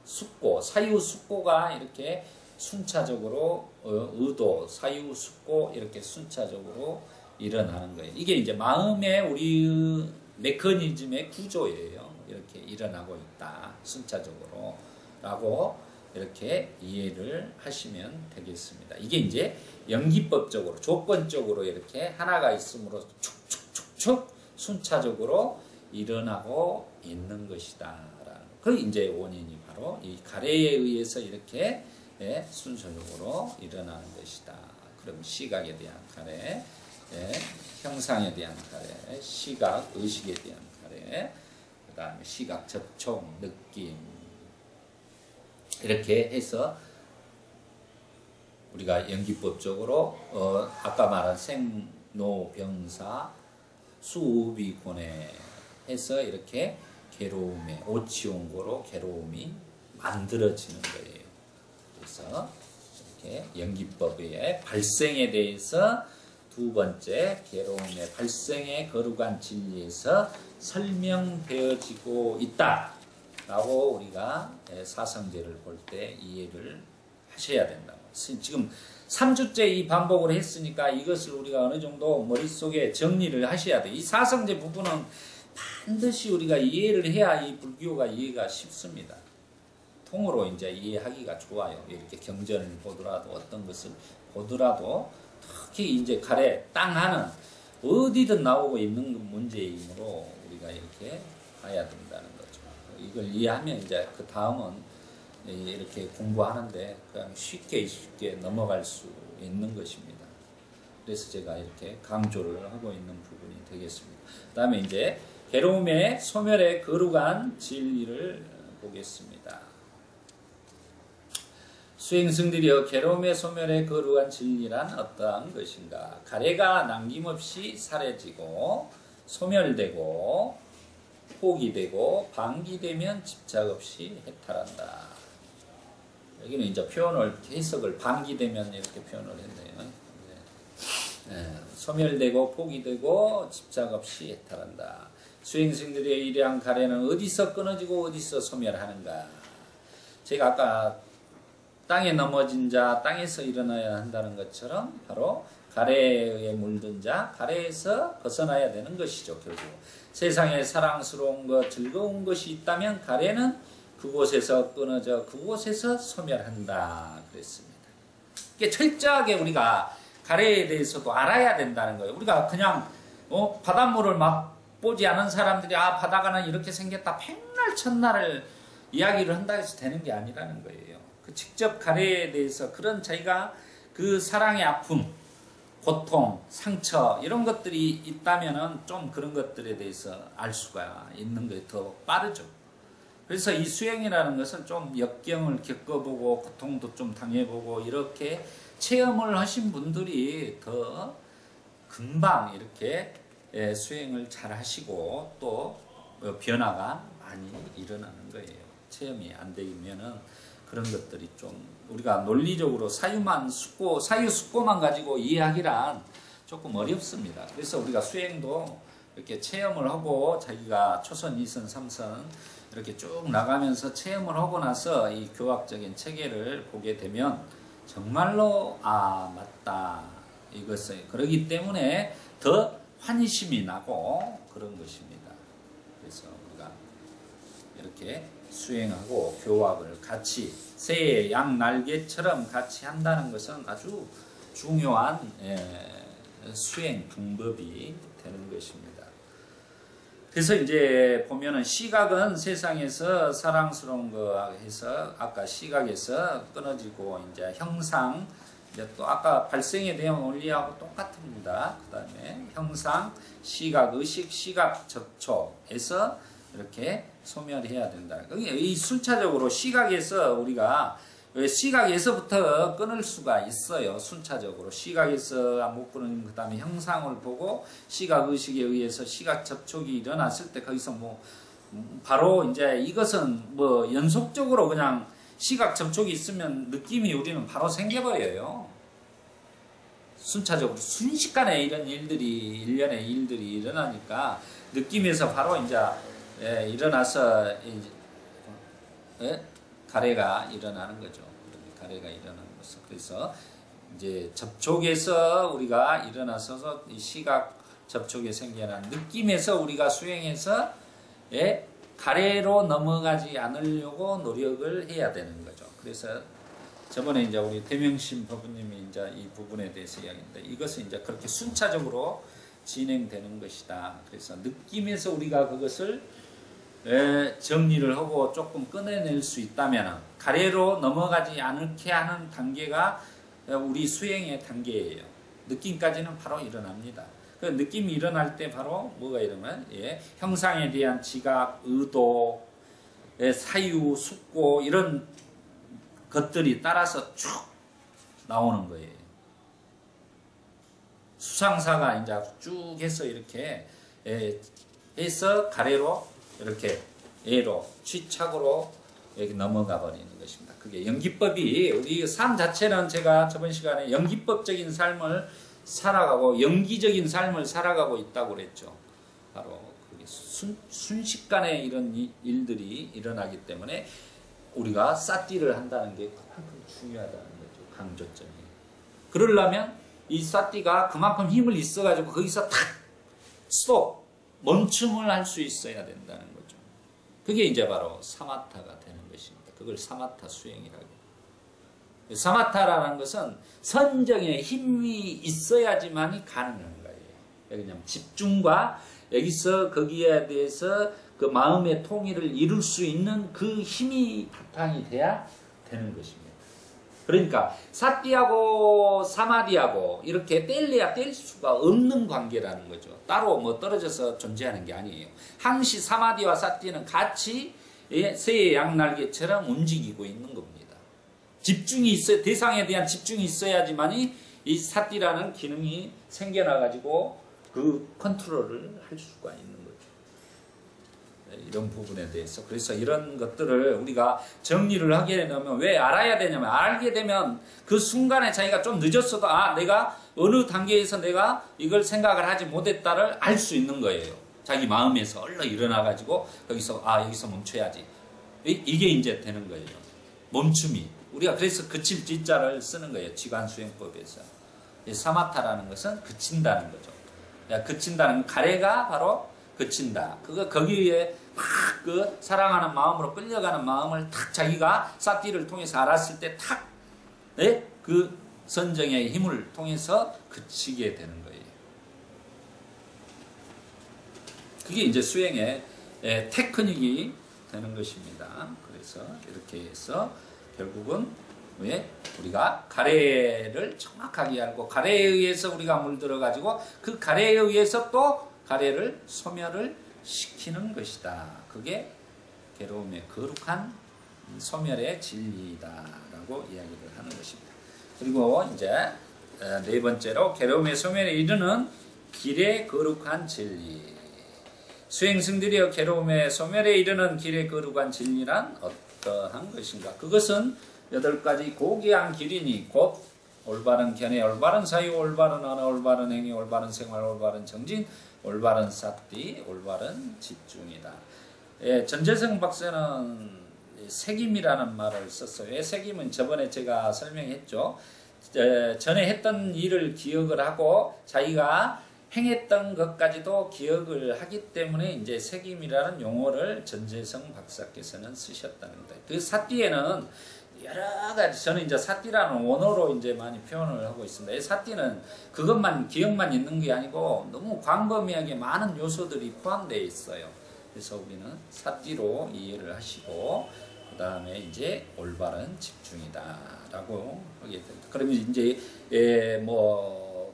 숙고, 사유 숙고가 이렇게 순차적으로 의도, 사유 숙고 이렇게 순차적으로 일어나는 거예요. 이게 이제 마음의 우리 메커니즘의 구조예요. 이렇게 일어나고 있다. 순차적으로 라고 이렇게 이해를 하시면 되겠습니다. 이게 이제 연기법적으로 조건적으로 이렇게 하나가 있으므로 축축축축 순차적으로 일어나고 있는 것이다. 그 이제 원인이 바로 이 가래에 의해서 이렇게 순서적으로 일어나는 것이다. 그럼 시각에 대한 가래, 형상에 대한 가래, 시각, 의식에 대한 가래, 그 다음에 시각 접촉, 느낌 이렇게 해서 우리가 연기법적으로 아까 말한 생로병사 수우비곤에 해서 이렇게 괴로움에 오치온고로 괴로움이 만들어지는 거예요. 그래서 이렇게 연기법의 발생에 대해서 두 번째 괴로움의 발생의 거룩한 진리에서 설명되어지고 있다라고 우리가 사성제를 볼 때 이해를 하셔야 된다고. 지금 3주째 이 반복을 했으니까 이것을 우리가 어느 정도 머릿속에 정리를 하셔야 돼. 이 사성제 부분은 반드시 우리가 이해를 해야 이 불교가 이해가 쉽습니다. 통으로 이제 이해하기가 좋아요. 이렇게 경전을 보더라도 어떤 것을 보더라도 특히 이제 가래, 땅 하는 어디든 나오고 있는 문제이므로 우리가 이렇게 봐야 된다는 거죠. 이걸 이해하면 이제 그 다음은 이렇게 공부하는데 그냥 쉽게 넘어갈 수 있는 것입니다. 그래서 제가 이렇게 강조를 하고 있는 부분이 되겠습니다. 그 다음에 이제 괴로움의 소멸의 거룩한 진리를 보겠습니다. 수행승들이여 괴로움의 소멸의 거룩한 진리란 어떠한 것인가? 가래가 남김없이 사라지고 소멸되고 포기되고 방기되면 집착 없이 해탈한다. 여기는 이제 표현을 해석을 방기되면 이렇게 표현을 했네요. 소멸되고 포기되고 집착 없이 해탈한다. 수행승들의 이러한 가래는 어디서 끊어지고 어디서 소멸하는가? 제가 아까 땅에 넘어진 자 땅에서 일어나야 한다는 것처럼 바로 가래에 물든 자 가래에서 벗어나야 되는 것이죠. 결국 세상에 사랑스러운 것 즐거운 것이 있다면 가래는 그곳에서 끊어져 그곳에서 소멸한다 그랬습니다. 이게 철저하게 우리가 가래에 대해서도 알아야 된다는 거예요. 우리가 그냥 바닷물을 맛보지 않은 사람들이 바다가는 이렇게 생겼다 맨날 첫날을 이야기를 한다 해서 되는 게 아니라는 거예요. 그 직접 가래에 대해서 그런 자기가 그 사랑의 아픔, 고통, 상처 이런 것들이 있다면은 좀 그런 것들에 대해서 알 수가 있는 게 더 빠르죠. 그래서 이 수행이라는 것은 좀 역경을 겪어보고 고통도 좀 당해보고 이렇게 체험을 하신 분들이 더 금방 이렇게 수행을 잘 하시고 또 변화가 많이 일어나는 거예요. 체험이 안 되면은 그런 것들이 좀 우리가 논리적으로 사유 숙고만 가지고 이해하기란 조금 어렵습니다. 그래서 우리가 수행도 이렇게 체험을 하고 자기가 초선, 2선, 3선 이렇게 쭉 나가면서 체험을 하고 나서 이 교학적인 체계를 보게 되면 정말로 맞다 이것을 그러기 때문에 더 환희심이 나고 그런 것입니다. 그래서 우리가 이렇게 수행하고 교합을 같이 새의 양날개처럼 같이 한다는 것은 아주 중요한 수행 방법이 되는 것입니다. 그래서 이제 보면은 시각은 세상에서 사랑스러운 거 해서 아까 시각에서 끊어지고 이제 형상, 이제 또 아까 발생에 대한 원리하고 똑같습니다. 그 다음에 형상, 시각, 의식, 시각 접촉에서 이렇게 소멸해야 된다. 이 순차적으로 시각에서 우리가 시각에서부터 끊을 수가 있어요. 순차적으로 시각에서 못 끊는, 그 다음에 형상을 보고 시각 의식에 의해서 시각 접촉이 일어났을 때 거기서 뭐 바로 이제 이것은 뭐 연속적으로 그냥 시각 접촉이 있으면 느낌이 우리는 바로 생겨버려요. 순차적으로 순식간에 이런 일들이 일련의 일들이 일어나니까 느낌에서 바로 이제 일어나서 가래가 일어나는 거죠. 가래가 일어나는 것은. 그래서 이제 접촉에서 우리가 일어나서 이 시각 접촉에 생겨난 느낌에서 우리가 수행해서 가래로 넘어가지 않으려고 노력을 해야 되는 거죠. 그래서 저번에 이제 우리 대명신 법부님이 이제 이 부분에 대해서 이야기했는데 이것은 이제 그렇게 순차적으로 진행되는 것이다. 그래서 느낌에서 우리가 그것을 정리를 하고 조금 꺼내낼 수 있다면 가래로 넘어가지 않게 하는 단계가 우리 수행의 단계예요. 느낌까지는 바로 일어납니다. 그 느낌이 일어날 때 바로 뭐가 일어나면 형상에 대한 지각, 의도, 사유, 숙고 이런 것들이 따라서 쭉 나오는 거예요. 수상사가 이제 쭉 해서 이렇게 해서 가래로 이렇게 예로 취착으로 여기 넘어가 버리는 것입니다. 그게 연기법이 우리 삶 자체는 제가 저번 시간에 연기법적인 삶을 살아가고 연기적인 삶을 살아가고 있다고 그랬죠. 바로 그게 순식간에 이런 일들이 일어나기 때문에 우리가 사띠를 한다는 게 그만큼 중요하다는 거죠. 강조점이. 그러려면 이 사띠가 그만큼 힘을 있어가지고 거기서 탁 스톱 멈춤을 할 수 있어야 된다는 거죠. 그게 이제 바로 사마타가 되는 것입니다. 그걸 사마타 수행이라고. 사마타라는 것은 선정에 힘이 있어야지만이 가능한 거예요. 왜냐하면 집중과 여기서 거기에 대해서 그 마음의 통일을 이룰 수 있는 그 힘이 바탕이 돼야 되는 것입니다. 그러니까 사띠하고 사마디하고 이렇게 뗄래야 뗄 수가 없는 관계라는 거죠. 따로 뭐 떨어져서 존재하는 게 아니에요. 항시 사마디와 사띠는 같이 새의 양날개처럼 움직이고 있는 겁니다. 집중이 있어, 대상에 대한 집중이 있어야지만이 이 사띠라는 기능이 생겨나가지고 그 컨트롤을 할 수가 있는 거죠. 이런 부분에 대해서. 그래서 이런 것들을 우리가 정리를 하게 되면 왜 알아야 되냐면 알게 되면 그 순간에 자기가 좀 늦었어도 내가 어느 단계에서 내가 이걸 생각을 하지 못했다를 알 수 있는 거예요. 자기 마음에서 얼른 일어나가지고 여기서 여기서 멈춰야지. 이게 이제 되는 거예요. 멈춤이. 우리가 그래서 그칠 지자를 쓰는 거예요. 지관수행법에서. 사마타라는 것은 그친다는 거죠. 그친다는 가래가 바로 그친다. 거기에 막 그 사랑하는 마음으로 끌려가는 마음을 탁 자기가 사띠를 통해서 알았을 때 탁 그 선정의 힘을 통해서 그치게 되는 거예요. 그게 이제 수행의 테크닉이 되는 것입니다. 그래서 이렇게 해서 결국은 우리가 가래를 정확하게 알고 가래에 의해서 우리가 물들어 가지고 그 가래에 의해서 또 가래를 소멸을 시키는 것이다. 그게 괴로움의 거룩한 소멸의 진리다라고 이야기를 하는 것입니다. 그리고 이제 네 번째로 괴로움의 소멸에 이르는 길의 거룩한 진리. 수행승들이여 괴로움의 소멸에 이르는 길의 거룩한 진리란 어떠한 것인가? 그것은 8가지 고귀한 길이니 곧 올바른 견해, 올바른 사유, 올바른 언어, 올바른 행위, 올바른 생활, 올바른 정진, 올바른 사띠, 올바른 집중이다. 전재성 박사는 색임이라는 말을 썼어요. 왜 색임은 저번에 제가 설명했죠. 전에 했던 일을 기억을 하고 자기가 행했던 것까지도 기억을 하기 때문에 이제 색임이라는 용어를 전재성 박사께서는 쓰셨다는 겁니다. 그 사띠에는 여러 가지, 저는 이제 사띠라는 원어로 이제 많이 표현을 하고 있습니다. 이 사띠는 그것만, 기억만 있는 게 아니고 너무 광범위하게 많은 요소들이 포함되어 있어요. 그래서 우리는 사띠로 이해를 하시고, 그 다음에 이제 올바른 집중이다라고 하게 됩니다. 그러면 이제,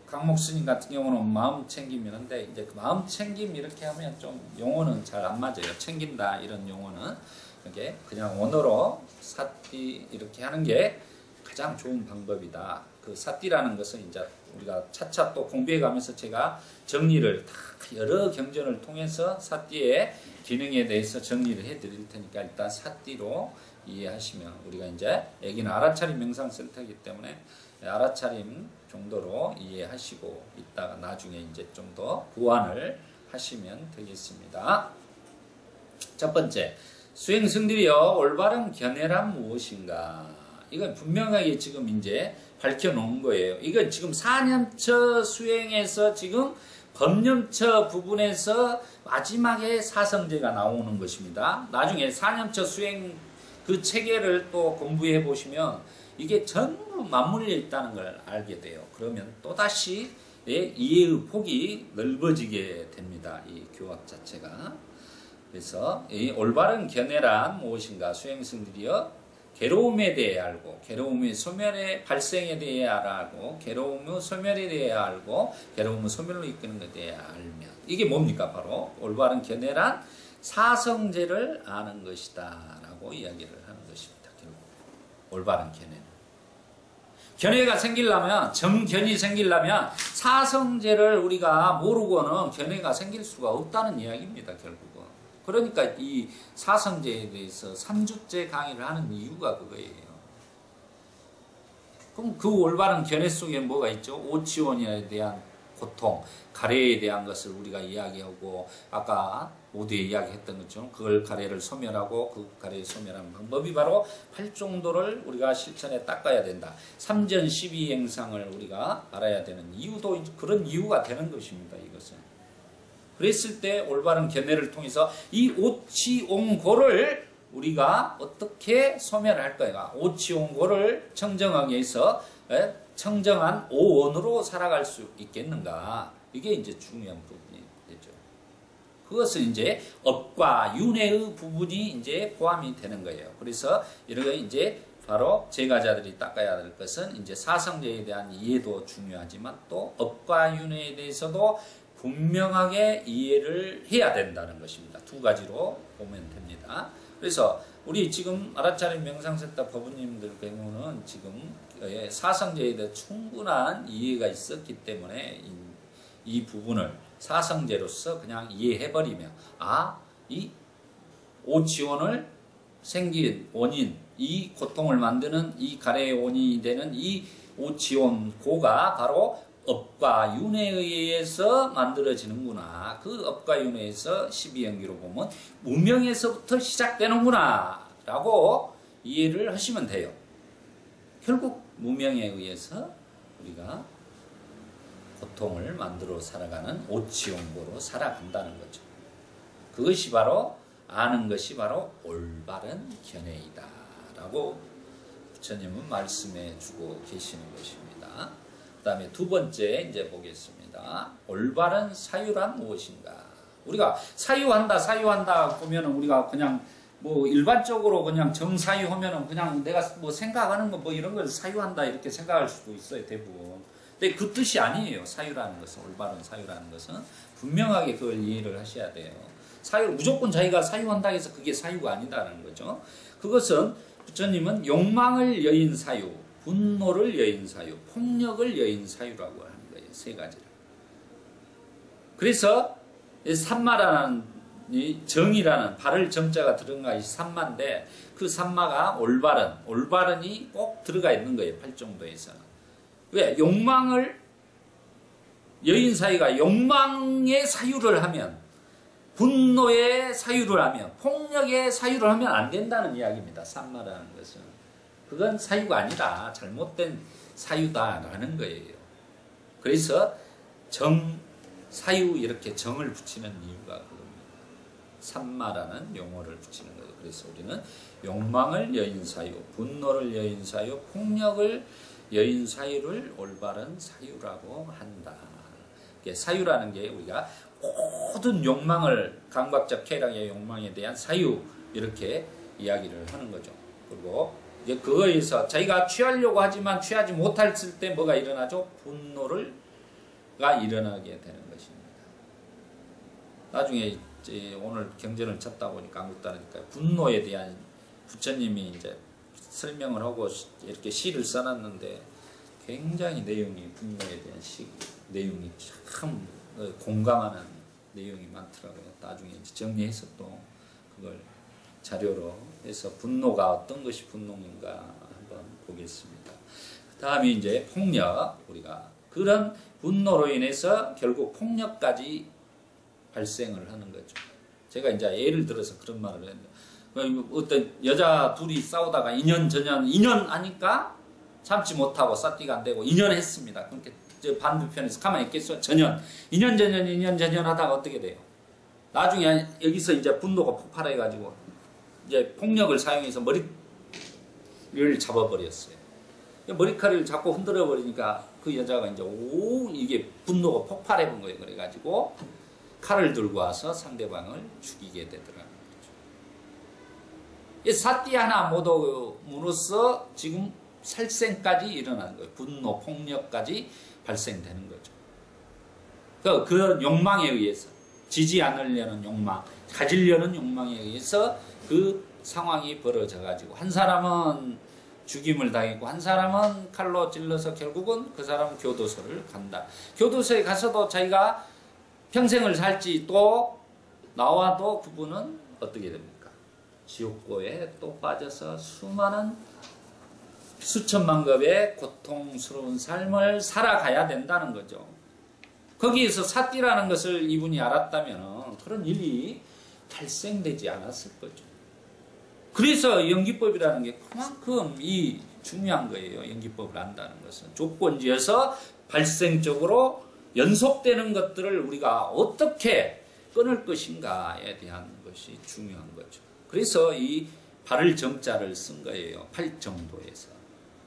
강목 스님 같은 경우는 마음 챙김이는데, 이제 그 마음 챙김 이렇게 하면 좀 용어는 잘 안 맞아요. 챙긴다 이런 용어는. 이게 그냥 원어로 사띠 이렇게 하는 게 가장 좋은 방법이다. 그 사띠라는 것은 이제 우리가 차차 또 공부해 가면서 제가 정리를 다 여러 경전을 통해서 사띠의 기능에 대해서 정리를 해 드릴 테니까 일단 사띠로 이해하시면, 우리가 이제 여기는 알아차림 명상센터이기 때문에 알아차림 정도로 이해하시고 있다가 나중에 이제 좀 더 보완을 하시면 되겠습니다. 첫 번째, 수행승들이여 올바른 견해란 무엇인가? 이건 분명하게 지금 이제 밝혀놓은 거예요. 이건 지금 4년처 수행에서 지금 법념처 부분에서 마지막에 사성제가 나오는 것입니다. 나중에 4년처 수행 그 체계를 또 공부해 보시면 이게 전부 맞물려 있다는 걸 알게 돼요. 그러면 또다시 이해의 폭이 넓어지게 됩니다. 이 교학 자체가. 그래서 이 올바른 견해란 무엇인가? 수행승들이여 괴로움에 대해 알고, 괴로움의 소멸의 발생에 대해 알고, 괴로움의 소멸에 대해 알고, 괴로움의 소멸로 이끄는 것에 대해 알면, 이게 뭡니까? 바로 올바른 견해란 사성제를 아는 것이다 라고 이야기를 하는 것입니다. 결국 올바른 견해는, 견해가 생기려면, 정견이 생기려면 사성제를 우리가 모르고는 견해가 생길 수가 없다는 이야기입니다. 결국은. 그러니까 이 사성제에 대해서 3주째 강의를 하는 이유가 그거예요. 그럼 그 올바른 견해 속에 뭐가 있죠? 오치원에 대한 고통, 가래에 대한 것을 우리가 이야기하고, 아까 모두에 이야기했던 것처럼 그걸 가래를 소멸하고, 그 가래를 소멸하는 방법이 바로 팔종도를 우리가 실천에 닦아야 된다. 3전 12행상을 우리가 알아야 되는 이유도 그런 이유가 되는 것입니다. 이것은. 그랬을 때 올바른 견해를 통해서 이 오치옹고를 우리가 어떻게 소멸할 거야? 오치옹고를 청정하기 위해서 청정한 오원으로 살아갈 수 있겠는가? 이게 이제 중요한 부분이 되죠. 그것은 이제 업과 윤회의 부분이 이제 포함이 되는 거예요. 그래서 이렇게 이제 바로 제가자들이 닦아야 될 것은 이제 사성제에 대한 이해도 중요하지만 또 업과 윤회에 대해서도 분명하게 이해를 해야 된다는 것입니다. 두 가지로 보면 됩니다. 그래서 우리 지금 알아차림 명상센터 법우님들 경우는 지금 사성제에 대해 충분한 이해가 있었기 때문에 이 부분을 사성제로서 그냥 이해해버리면, 이 오치원을 생긴 원인, 이 고통을 만드는 이 가래의 원인이 되는 이 오치원 고가 바로 업과 윤회에 의해서 만들어지는구나. 그 업과 윤회에서 12연기로 보면 무명에서부터 시작되는구나 라고 이해를 하시면 돼요. 결국 무명에 의해서 우리가 고통을 만들어 살아가는 오치용고로 살아간다는 거죠. 그것이 바로 아는 것이 바로 올바른 견해이다 라고 부처님은 말씀해 주고 계시는 것입니다. 그 다음에 두 번째 이제 보겠습니다. 올바른 사유란 무엇인가? 우리가 사유한다 보면은 우리가 그냥 뭐 일반적으로 그냥 정사유하면은 그냥 내가 뭐 생각하는 거 뭐 이런 걸 사유한다 이렇게 생각할 수도 있어요, 대부분. 근데 그 뜻이 아니에요. 사유라는 것은, 올바른 사유라는 것은 분명하게 그걸 이해를 하셔야 돼요. 사유를 무조건 자기가 사유한다 해서 그게 사유가 아니다라는 거죠. 그것은 부처님은 욕망을 여인 사유, 분노를 여인 사유, 폭력을 여인 사유라고 하는 거예요. 세 가지를. 그래서 삼마라는 이 정이라는 발을 정자가 들어간 것이 삼마인데 그 삼마가 올바른이 꼭 들어가 있는 거예요. 팔정도에서는. 왜? 욕망을 여인 사유가 욕망의 사유를 하면, 분노의 사유를 하면, 폭력의 사유를 하면 안 된다는 이야기입니다. 삼마라는 것은. 그건 사유가 아니라 잘못된 사유다라는 거예요. 그래서 사유 이렇게 정을 붙이는 이유가 그겁니다. 산마라는 용어를 붙이는 거예요. 그래서 우리는 욕망을 여인 사유, 분노를 여인 사유, 폭력을 여인 사유를 올바른 사유라고 한다. 사유라는 게 우리가 모든 욕망을, 감각적 쾌락의 욕망에 대한 사유, 이렇게 이야기를 하는 거죠. 그리고 이제 그거에서 자기가 취하려고 하지만 취하지 못했을 때 뭐가 일어나죠? 분노가 일어나게 되는 것입니다. 나중에 이제 오늘 경전을 찾다 보니까 한국다니까 분노에 대한 부처님이 이제 설명을 하고 이렇게 시를 써놨는데 굉장히 내용이, 분노에 대한 내용이 참 공감하는 내용이 많더라고요. 나중에 이제 정리해서 또 그걸 자료로 해서 분노가 어떤 것이 분노인가 한번 보겠습니다. 그 다음에 이제 폭력, 우리가 그런 분노로 인해서 결국 폭력까지 발생을 하는 거죠. 제가 이제 예를 들어서 그런 말을 했는데, 어떤 여자 둘이 싸우다가 2년 전년 2년 하니까 참지 못하고 싹디가 안 되고 2년 했습니다. 그러니까 반대편에서 가만히 있겠어. 전년 2년 전년 하다가 어떻게 돼요? 나중에 여기서 이제 분노가 폭발해가지고 이제 폭력을 사용해서 머리를 잡아버렸어요. 머리카락을 자꾸 흔들어 버리니까 그 여자가 이제 이게 분노가 폭발해 본 거예요. 그래가지고 칼을 들고 와서 상대방을 죽이게 되더라고요. 이 사띠 하나 모두 지금 살생까지 일어나는 거예요. 분노, 폭력까지 발생되는 거죠. 그런 욕망에 의해서, 지지 않으려는 욕망, 가지려는 욕망에 의해서 그 상황이 벌어져가지고 한 사람은 죽임을 당했고 한 사람은 칼로 찔러서 결국은 그 사람은 교도소를 간다. 교도소에 가서도 자기가 평생을 살지 또 나와도 그분은 어떻게 됩니까? 지옥고에 또 빠져서 수천만 급의 고통스러운 삶을 살아가야 된다는 거죠. 거기에서 사띠라는 것을 이분이 알았다면 그런 일이 발생되지 않았을 거죠. 그래서 연기법이라는 게 그만큼 중요한 거예요. 연기법을 안다는 것은 조건지어서 발생적으로 연속되는 것들을 우리가 어떻게 끊을 것인가에 대한 것이 중요한 거죠. 그래서 이 바를 정자를 쓴 거예요. 팔정도에서.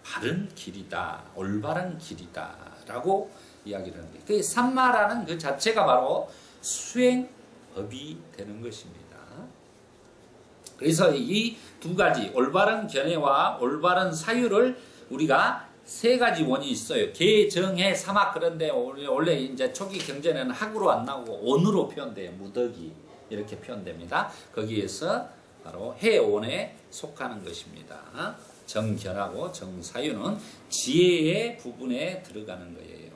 바른 길이다, 올바른 길이다 라고 이야기를 하는 거예요. 그 산마라는 그 자체가 바로 수행법이 되는 것입니다. 그래서 이 두 가지, 올바른 견해와 올바른 사유를 우리가 세 가지 원이 있어요. 계, 정, 해, 사막. 그런데 원래 이제 초기 경전에는 학으로 안 나오고 온으로 표현돼요. 무덕이 이렇게 표현됩니다. 거기에서 바로 해온에 속하는 것입니다. 정견하고 정사유는 지혜의 부분에 들어가는 거예요.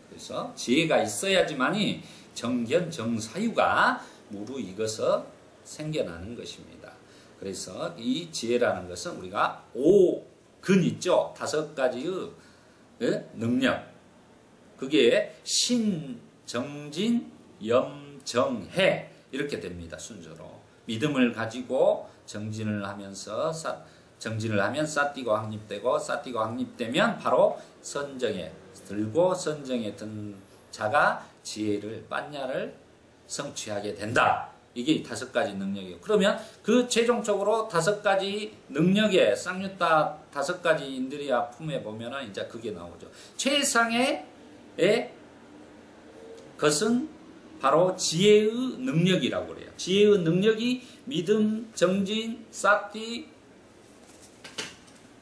그래서 지혜가 있어야지만이 정견, 정사유가 무르익어서 생겨나는 것입니다. 그래서 이 지혜라는 것은 우리가 5근 있죠. 5가지의 능력. 그게 신, 정진, 염, 정, 해 이렇게 됩니다. 순서로. 믿음을 가지고 정진을 하면 싸띠가 확립되고 싸띠가 확립되면 바로 선정에 들고 선정에 든 자가 지혜를 빠냐를 성취하게 된다. 이게 5가지 능력이에요. 그러면 그 최종적으로 5가지 능력의 쌍유타 5가지 인드리아 품에 보면은 이제 그게 나오죠. 최상의 것은 바로 지혜의 능력이라고 그래요. 지혜의 능력이 믿음, 정진, 싸띠,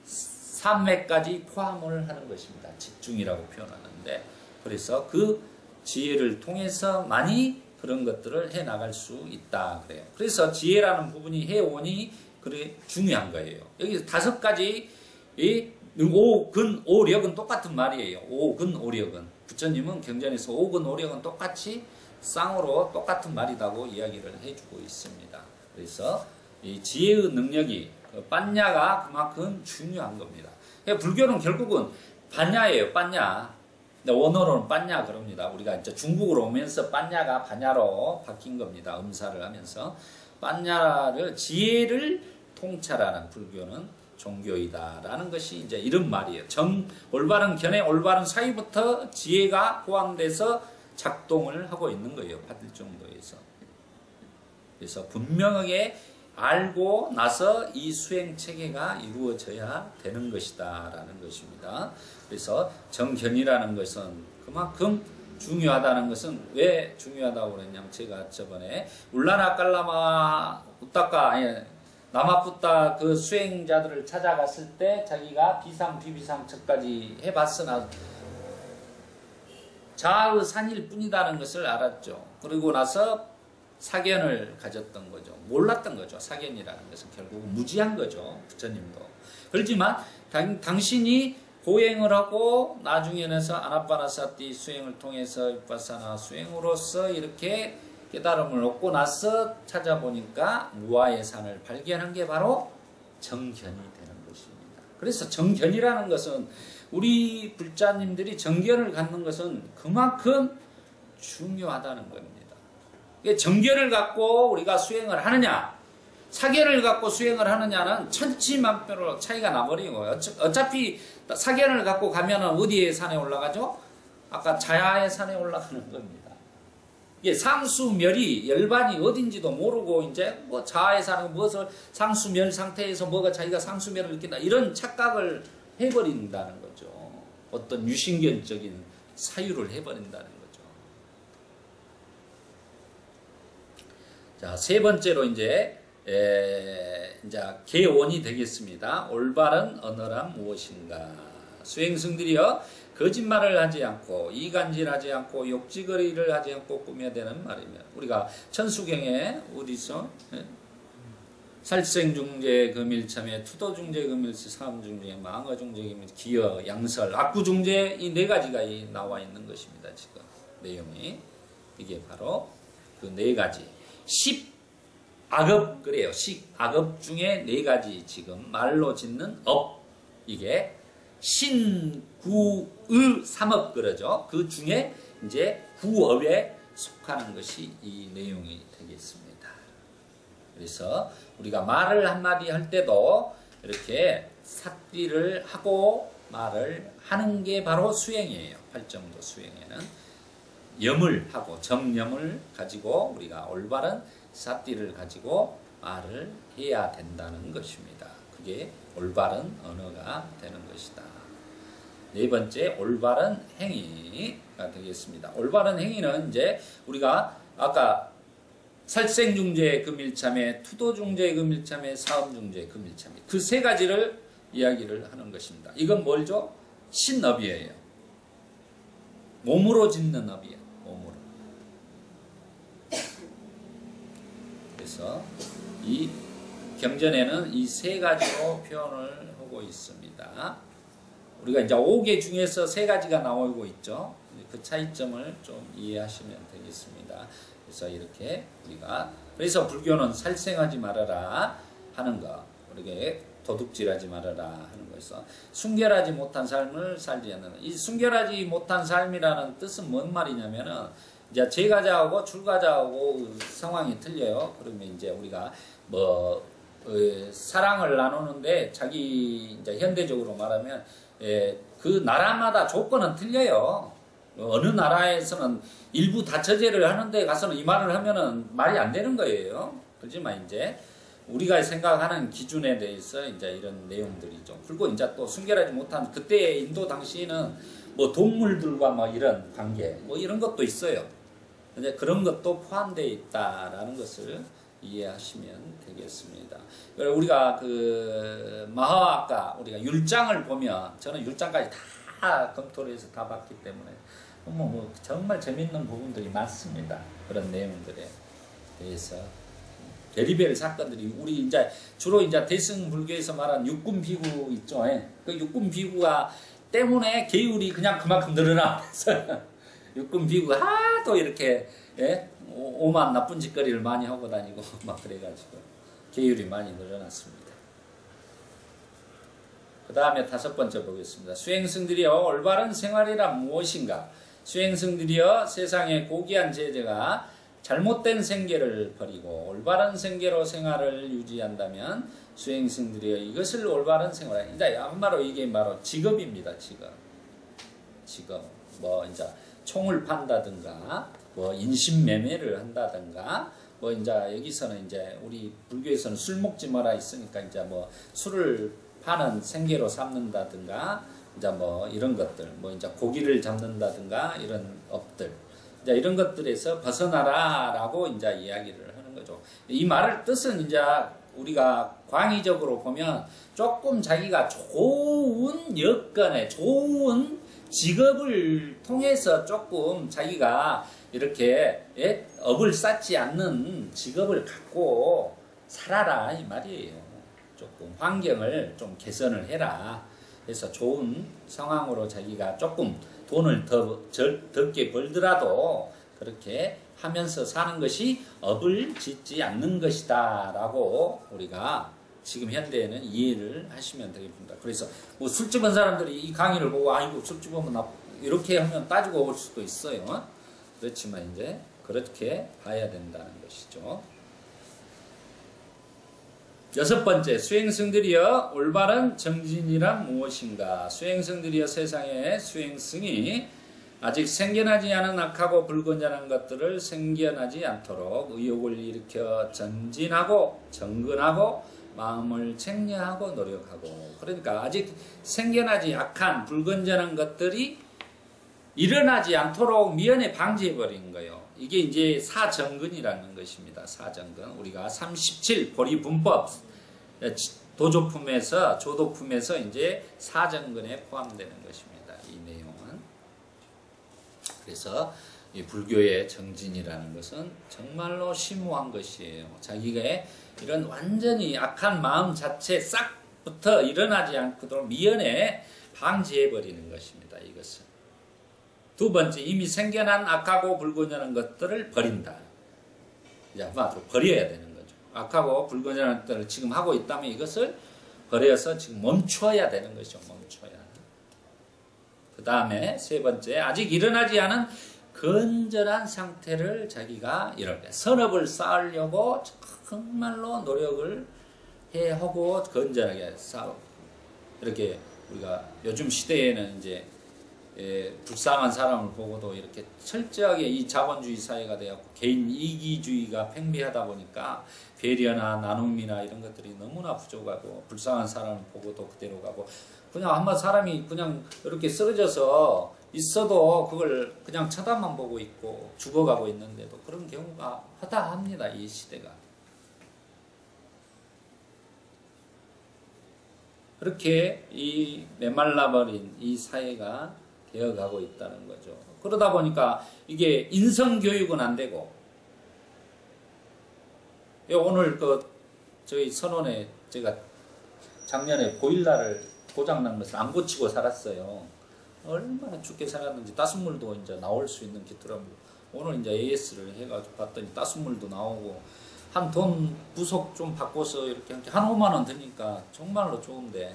삼매까지 포함을 하는 것입니다. 집중이라고 표현하는데, 그래서 그 지혜를 통해서만이 그런 것들을 해나갈 수 있다 그래요. 그래서 지혜라는 부분이 해온이 그래 중요한 거예요. 여기 5가지 이 5근 5력은 똑같은 말이에요. 5근 5력은 부처님은 경전에서 5근 5력은 똑같이 쌍으로 똑같은 말이라고 이야기를 해주고 있습니다. 그래서 이 지혜의 능력이 빠냐가 그만큼 중요한 겁니다. 불교는 결국은 반야예요. 반야. 원어로는 빠냐 그럽니다. 우리가 이제 중국으로 오면서 빠냐가 반야로 바뀐 겁니다. 음사를 하면서 빠냐를 지혜를 통찰하는 불교는 종교이다라는 것이 이제 이런 말이에요. 올바른 견해, 올바른 사유부터 지혜가 포함돼서 작동을 하고 있는 거예요. 받을 정도에서. 그래서 분명하게 알고 나서 이 수행 체계가 이루어져야 되는 것이다 라는 것입니다. 그래서 정견이라는 것은 그만큼 중요하다는 것은 왜 중요하다고 그랬냐면 제가 저번에 울라나 깔라마 우따까 나마푸따 그 수행자들을 찾아갔을 때 자기가 비상 비비상처까지 해봤으나 자의 산일 뿐이라는 것을 알았죠. 그리고 나서 사견을 가졌던 거죠. 몰랐던 거죠. 사견이라는 것은 결국 무지한 거죠. 부처님도. 그렇지만 당신이 고행을 하고 나중에는 아나빠나사티 수행을 통해서 위파사나 수행으로서 이렇게 깨달음을 얻고 나서 찾아보니까 무아의 산을 발견한 게 바로 정견이 되는 것입니다. 그래서 정견이라는 것은 우리 불자님들이 정견을 갖는 것은 그만큼 중요하다는 겁니다. 정견을 갖고 우리가 수행을 하느냐 사견을 갖고 수행을 하느냐는 천지만별로 차이가 나버리고 어차피 사견을 갖고 가면 어디에 산에 올라가죠? 아까 자야의 산에 올라가는 겁니다. 이게 상수멸이 열반이 어딘지도 모르고 이제 뭐 자아의 산에 무엇을 상수멸 상태에서 뭐가 자기가 상수멸을 느낀다 이런 착각을 해버린다는 거죠. 어떤 유신견적인 사유를 해버린다는 거죠. 자, 세 번째로 이제 개원이 되겠습니다. 올바른 언어란 무엇인가? 수행승들이여 거짓말을 하지 않고 이간질하지 않고 욕지거리를 하지 않고 꾸며대는 말이며 우리가 천수경에 어디서 살생중재 금일참에 투도중재 금일치 사음중재 망어중재 금일 기여 양설 악구중재 이 네 가지가 나와 있는 것입니다. 지금 내용이 이게 바로 그 네 가지 10악업 그래요. 10악업 중에 네 가지 지금 말로 짓는 업 이게 신구의 삼업 그러죠. 그 중에 이제 구업에 속하는 것이 이 내용이 되겠습니다. 그래서 우리가 말을 한마디 할 때도 이렇게 삿띠를 하고 말을 하는 게 바로 수행이에요. 팔정도 수행에는 염을 하고 정념을 가지고 우리가 올바른 삿띠를 가지고 말을 해야 된다는 것입니다. 그게 올바른 언어가 되는 것이다. 네 번째 올바른 행위가 되겠습니다. 올바른 행위는 이제 우리가 아까 살생중재 금일참에 투도중재 금일참에 사음중재 금일참에 그 세 가지를 이야기를 하는 것입니다. 이건 뭘죠? 신업이에요. 몸으로 짓는 업이에요. 몸으로. 그래서 이 경전에는 이 세 가지로 표현을 하고 있습니다. 우리가 이제 5개 중에서 세 가지가 나오고 있죠. 그 차이점을 좀 이해하시면 되겠습니다. 그래서 이렇게 우리가 그래서 불교는 살생하지 말아라 하는 거, 우리가 도둑질하지 말아라 하는 거에서 순결하지 못한 삶을 살지 않는 이 순결하지 못한 삶이라는 뜻은 뭔 말이냐면은 이제 제가자하고 출가자하고 상황이 틀려요. 그러면 이제 우리가 뭐 사랑을 나누는데 자기 이제 현대적으로 말하면 그 나라마다 조건은 틀려요. 어느 나라에서는 일부 다처제를 하는데 가서는 이 말을 하면은 말이 안 되는 거예요. 그렇지만 이제 우리가 생각하는 기준에 대해서 이제 이런 내용들이죠. 그리고 이제 또 순결하지 못한 그때 인도 당시에는 뭐 동물들과 뭐 이런 관계 뭐 이런 것도 있어요. 근데 그런 것도 포함되어 있다라는 것을 이해하시면 되겠습니다. 우리가 그 마하아까 우리가 율장을 보면 저는 율장까지 다 검토를 해서 다 봤기 때문에 뭐 정말 재밌는 부분들이 많습니다. 그런 내용들에 대해서 별의별 사건들이 우리 이제 주로 이제 대승 불교에서 말한 육군 비구 있죠. 그 육군 비구가 때문에 계율이 그냥 그만큼 늘어나면서 육군 비구가 하도 이렇게 오만 나쁜 짓거리를 많이 하고 다니고 막 그래가지고 계율이 많이 늘어났습니다. 그 다음에 5번째 보겠습니다. 수행승들이여 올바른 생활이란 무엇인가? 수행승들이여 세상의 고귀한 제자가 잘못된 생계를 버리고 올바른 생계로 생활을 유지한다면 수행승들이여 이것을 올바른 생활. 이제 한마로 이게 바로 직업입니다. 직업. 뭐 이제 총을 판다든가 뭐 인신매매를 한다든가 뭐 이제 여기서는 이제 우리 불교에서는 술 먹지 마라 있으니까 이제 뭐 술을 파는 생계로 삼는다든가 이제 뭐 이런 것들 뭐 이제 고기를 잡는다든가 이런 업들 이제 이런 것들에서 벗어나라라고 이제 이야기를 하는 거죠. 이 말을 뜻은 이제 우리가 광의적으로 보면 조금 자기가 좋은 여건에 좋은 직업을 통해서 조금 자기가 이렇게 업을 쌓지 않는 직업을 갖고 살아라 이 말이에요. 조금 환경을 좀 개선을 해라. 그래서 좋은 상황으로 자기가 조금 돈을 적게 벌더라도 그렇게 하면서 사는 것이 업을 짓지 않는 것이다 라고 우리가 지금 현대에는 이해를 하시면 되겠습니다. 그래서 뭐 술집은 사람들이 이 강의를 보고 아이고 술집은 이렇게 하면 따지고 올 수도 있어요. 그렇지만 이제 그렇게 봐야 된다는 것이죠. 여섯 번째, 수행성들이여 올바른 정진이란 무엇인가? 수행성들이여 세상에 수행성이 아직 생겨나지 않은 악하고 불건전한 것들을 생겨나지 않도록 의욕을 일으켜 전진하고 정근하고 마음을 책량하고 노력하고 그러니까 아직 생겨나지 악한 불건전한 것들이 일어나지 않도록 미연에 방지해버린 거예요. 이게 이제 사정근이라는 것입니다. 사정근. 우리가 37 보리분법 도조품에서 조도품에서 이제 사정근에 포함되는 것입니다. 이 내용은. 그래서 이 불교의 정진이라는 것은 정말로 심오한 것이에요. 자기가 이런 완전히 악한 마음 자체 싹부터 일어나지 않도록 미연에 방지해버리는 것입니다. 이것은. 두 번째, 이미 생겨난 악하고 불건전한 것들을 버린다. 이제 한마디로 버려야 되는 거죠. 악하고 불건전한 것들을 지금 하고 있다면 이것을 버려서 지금 멈춰야 되는 것이죠. 멈춰야. 그 다음에 세 번째, 아직 일어나지 않은 건전한 상태를 자기가 이렇게 선업을 쌓으려고 정말로 노력을 해하고 건전하게 싸우고 이렇게 우리가 요즘 시대에는 이제 불쌍한 사람을 보고도 이렇게 철저하게 이 자본주의 사회가 되었고 개인 이기주의가 팽배하다 보니까 배려나 나눔이나 이런 것들이 너무나 부족하고 불쌍한 사람을 보고도 그대로 가고 그냥 한번 사람이 그냥 이렇게 쓰러져서 있어도 그걸 그냥 쳐다만 보고 있고 죽어가고 있는데도 그런 경우가 허다합니다. 이 시대가. 그렇게 이 메말라버린 이 사회가 되어가고 있다는 거죠. 그러다 보니까 이게 인성교육은 안 되고 오늘 저희 선원에 제가 작년에 보일러를 고장난 것을 안 고치고 살았어요. 얼마나 죽게 살았는지 따순물도 이제 나올 수 있는 기더라고요. 오늘 이제 AS를 해가지고 봤더니 따순물도 나오고 한 돈 부속 좀 바꿔서 이렇게 한 5만 원 드니까 정말로 좋은데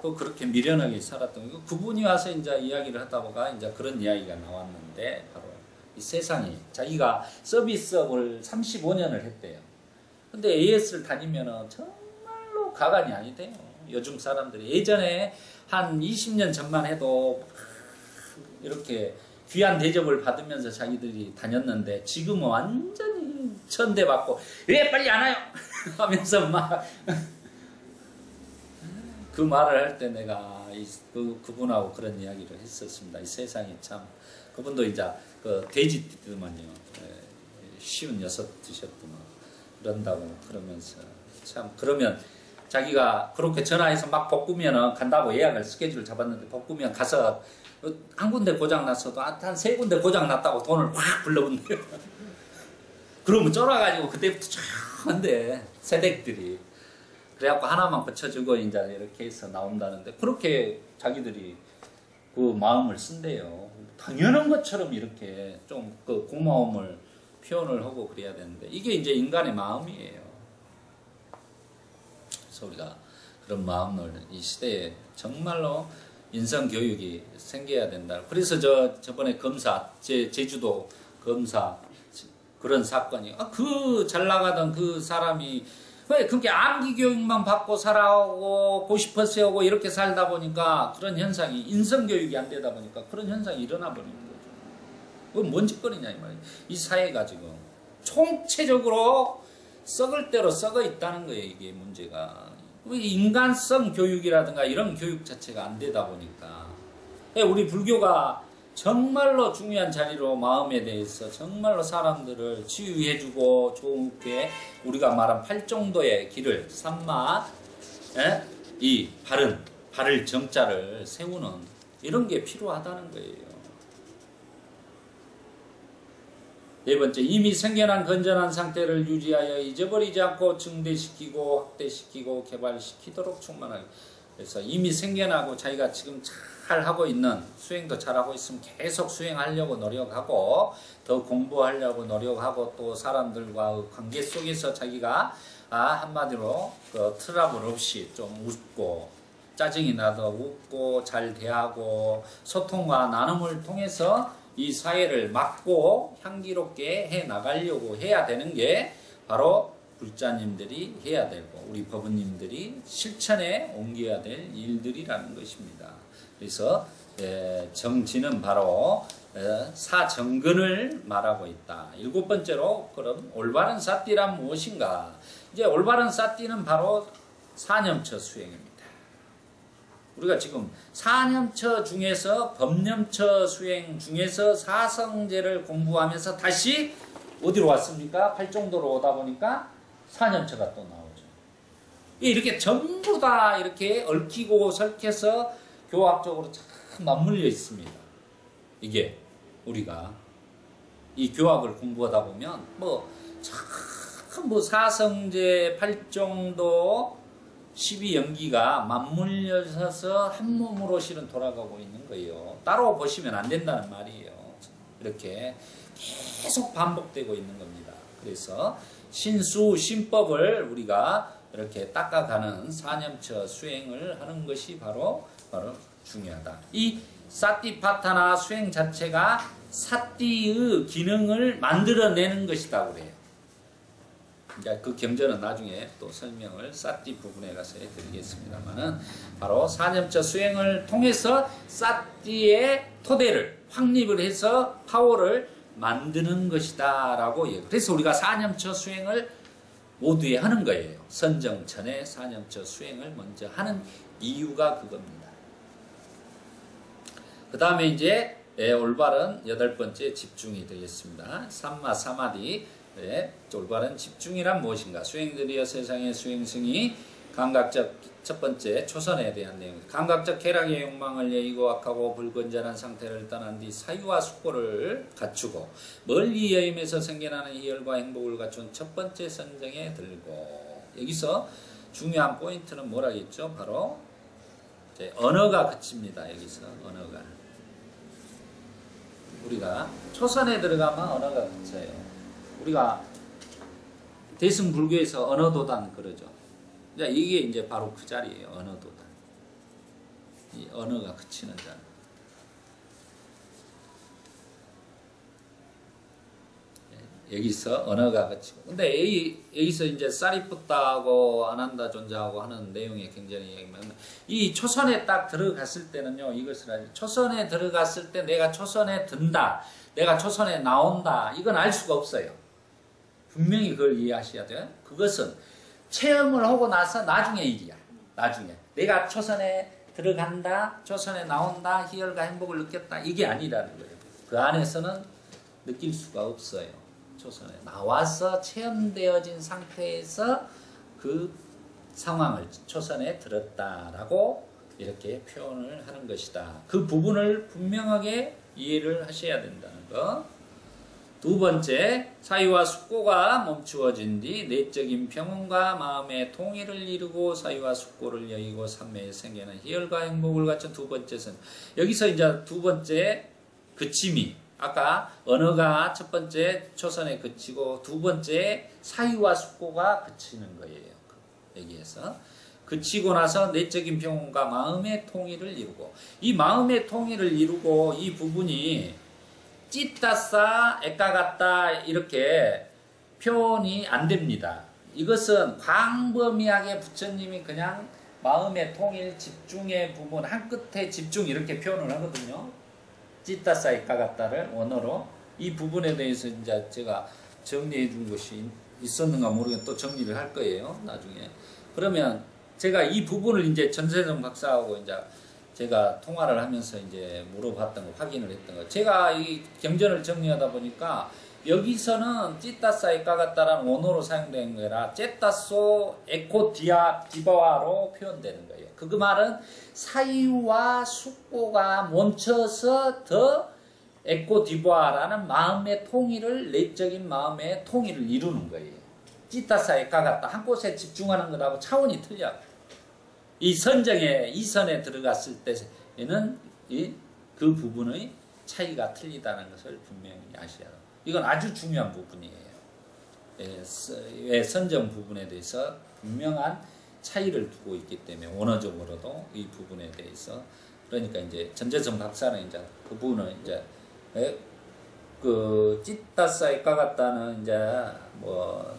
또 그렇게 미련하게 살았던 그분이 와서 이제 이야기를 하다 보니까 이제 그런 이야기가 나왔는데 바로 이 세상이 자기가 서비스업을 35년을 했대요. 근데 AS를 다니면은 정말로 가관이 아니대요. 요즘 사람들이 예전에 한 20년 전만 해도 이렇게 귀한 대접을 받으면서 자기들이 다녔는데 지금은 완전히 천대받고 왜 빨리 안 와요? 하면서 막 그 말을 할 때 내가 그분하고 그런 이야기를 했었습니다. 이 세상이 참 그분도 이제 그 돼지 드더만요. 56 드셨더만 그런다고 그러면서 참 그러면 자기가 그렇게 전화해서 막 볶으면 간다고 예약을 스케줄을 잡았는데 볶으면 가서 한 군데 고장 났어도 한 세 군데 고장 났다고 돈을 확 불러본대요. 그러면 쫄아가지고 그때부터 쫙 한대 새댁들이. 그래갖고 하나만 고쳐주고 이제 이렇게 해서 나온다는데 그렇게 자기들이 그 마음을 쓴대요. 당연한 것처럼 이렇게 좀 그 고마움을 표현을 하고 그래야 되는데 이게 이제 인간의 마음이에요. 그래서 우리가 그런 마음을 이 시대에 정말로 인성교육이 생겨야 된다. 그래서 저번에 검사, 제주도 검사 그런 사건이 그 잘 나가던 그 사람이 왜 그렇게 암기 교육만 받고 살아오고 싶어서 오고 이렇게 살다 보니까 그런 현상이 인성교육이 안 되다 보니까 그런 현상이 일어나 버리는 거죠. 그건 뭔 짓거리냐 이 말이에요. 이 사회가 지금 총체적으로 썩을 대로 썩어 있다는 거예요. 이게 문제가. 인간성 교육이라든가 이런 교육 자체가 안 되다 보니까 우리 불교가 정말로 중요한 자리로 마음에 대해서 정말로 사람들을 치유해주고 좋게 우리가 말한 팔정도의 길을 삼마 이 바를 정자를 세우는 이런 게 필요하다는 거예요. 네 번째, 이미 생겨난 건전한 상태를 유지하여 잊어버리지 않고 증대시키고 확대시키고 개발시키도록 충만하게. 그래서 이미 생겨나고 자기가 지금 잘 하고 있는 수행도 잘하고 있으면 계속 수행하려고 노력하고 더 공부하려고 노력하고 또 사람들과 관계 속에서 자기가 한마디로 그 트러블 없이 좀 웃고 짜증이 나도 웃고 잘 대하고 소통과 나눔을 통해서 이 사회를 막고 향기롭게 해 나가려고 해야 되는 게 바로 불자님들이 해야 되고 우리 법원님들이 실천에 옮겨야 될 일들이라는 것입니다. 그래서 정지는 바로 사정근을 말하고 있다. 일곱 번째로 그럼 올바른 사띠란 무엇인가? 이제 올바른 사띠는 바로 사념처 수행입니다. 우리가 지금 사념처 중에서 법념처 수행 중에서 사성제를 공부하면서 다시 어디로 왔습니까? 팔정도로 오다 보니까 사념처가 또 나오죠. 이렇게 전부 다 이렇게 얽히고 설켜서 교학적으로 참 맞물려 있습니다. 이게 우리가 이 교학을 공부하다 보면 참 사성제 팔정도 12연기가 맞물려서 한 몸으로 실은 돌아가고 있는 거예요. 따로 보시면 안 된다는 말이에요. 이렇게 계속 반복되고 있는 겁니다. 그래서 신수, 신법을 우리가 이렇게 닦아가는 사념처 수행을 하는 것이 바로 중요하다. 이 사띠파타나 수행 자체가 사띠의 기능을 만들어내는 것이다 그래요. 그 경전은 나중에 또 설명을 사띠 부분에 가서 해드리겠습니다만은 바로 사념처 수행을 통해서 사띠의 토대를 확립을 해서 파워를 만드는 것이다 라고 얘기해요. 그래서 우리가 사념처 수행을 모두에 하는 거예요. 선정천의 사념처 수행을 먼저 하는 이유가 그겁니다. 그 다음에 이제 올바른 여덟 번째 집중이 되겠습니다. 삼마 사마디. 올바른 집중이란 무엇인가? 수행들이여 세상의 수행승이 감각적 첫 번째 초선에 대한 내용입니다. 감각적 쾌락의 욕망을 여의고 악하고 불건전한 상태를 떠난 뒤 사유와 숙고를 갖추고 멀리 여임에서 생겨나는 희열과 행복을 갖춘 첫 번째 선정에 들고 여기서 중요한 포인트는 뭐라겠죠? 바로 언어가 그칩니다. 여기서 언어가 우리가 초선에 들어가면 언어가 그쳐요. 우리가 대승불교에서 언어도단 그러죠. 이게 이제 바로 그 자리예요. 언어도단. 이 언어가 그치는 자리. 여기서 언어가 그치고. 근데 여기서 이제 사리푸타하고 아난다 존자하고 하는 내용이 굉장히 얘기하면 이 초선에 딱 들어갔을 때는요. 이것을 초선에 들어갔을 때 내가 초선에 든다. 내가 초선에 나온다. 이건 알 수가 없어요. 분명히 그걸 이해하셔야 돼요. 그것은 체험을 하고 나서 나중에 일이야. 나중에. 내가 초선에 들어간다, 초선에 나온다, 희열과 행복을 느꼈다. 이게 아니라는 거예요. 그 안에서는 느낄 수가 없어요. 초선에 나와서 체험되어진 상태에서 그 상황을 초선에 들었다라고 이렇게 표현을 하는 것이다. 그 부분을 분명하게 이해를 하셔야 된다는 거. 두 번째, 사유와 숙고가 멈추어진 뒤 내적인 평온과 마음의 통일을 이루고 사유와 숙고를 여의고 삼매에 생기는 희열과 행복을 갖춘 두 번째 선. 여기서 이제 두 번째 그침이 아까 언어가 첫 번째 초선에 그치고 두 번째 사유와 숙고가 그치는 거예요. 여기에서 그치고 나서 내적인 평온과 마음의 통일을 이루고 이 마음의 통일을 이루고 이 부분이 찌따싸 에까갔다 이렇게 표현이 안 됩니다. 이것은 광범위하게 부처님이 그냥 마음의 통일 집중의 부분 한 끝에 집중 이렇게 표현을 하거든요. 찌따싸 에까갔다를 원어로 이 부분에 대해서 이제 제가 정리해 준 것이 있었는가 모르겠는데 또 정리를 할 거예요, 나중에. 그러면 제가 이 부분을 이제 전세정 박사하고 이제 제가 통화를 하면서 이제 물어봤던 거, 확인을 했던 거. 제가 이 경전을 정리하다 보니까 여기서는 찌따사 에까가따라는 원어로 사용된 거라 찌따소 에코디바와로 표현되는 거예요. 그 말은 사이와 숙고가 멈춰서 더 에코디바라는 마음의 통일을, 내적인 마음의 통일을 이루는 거예요. 찌따사 에까가따, 한 곳에 집중하는 것하고 차원이 틀려요. 이 선정에, 이 선에 들어갔을 때에는 그 부분의 차이가 틀리다는 것을 분명히 아셔야 합니다. 이건 아주 중요한 부분이에요. 선정 부분에 대해서 분명한 차이를 두고 있기 때문에 원어적으로도 이 부분에 대해서, 그러니까 이제 전재성 박사는 이제 그 부분을 이제 그 찌따사 에까가따는 이제 뭐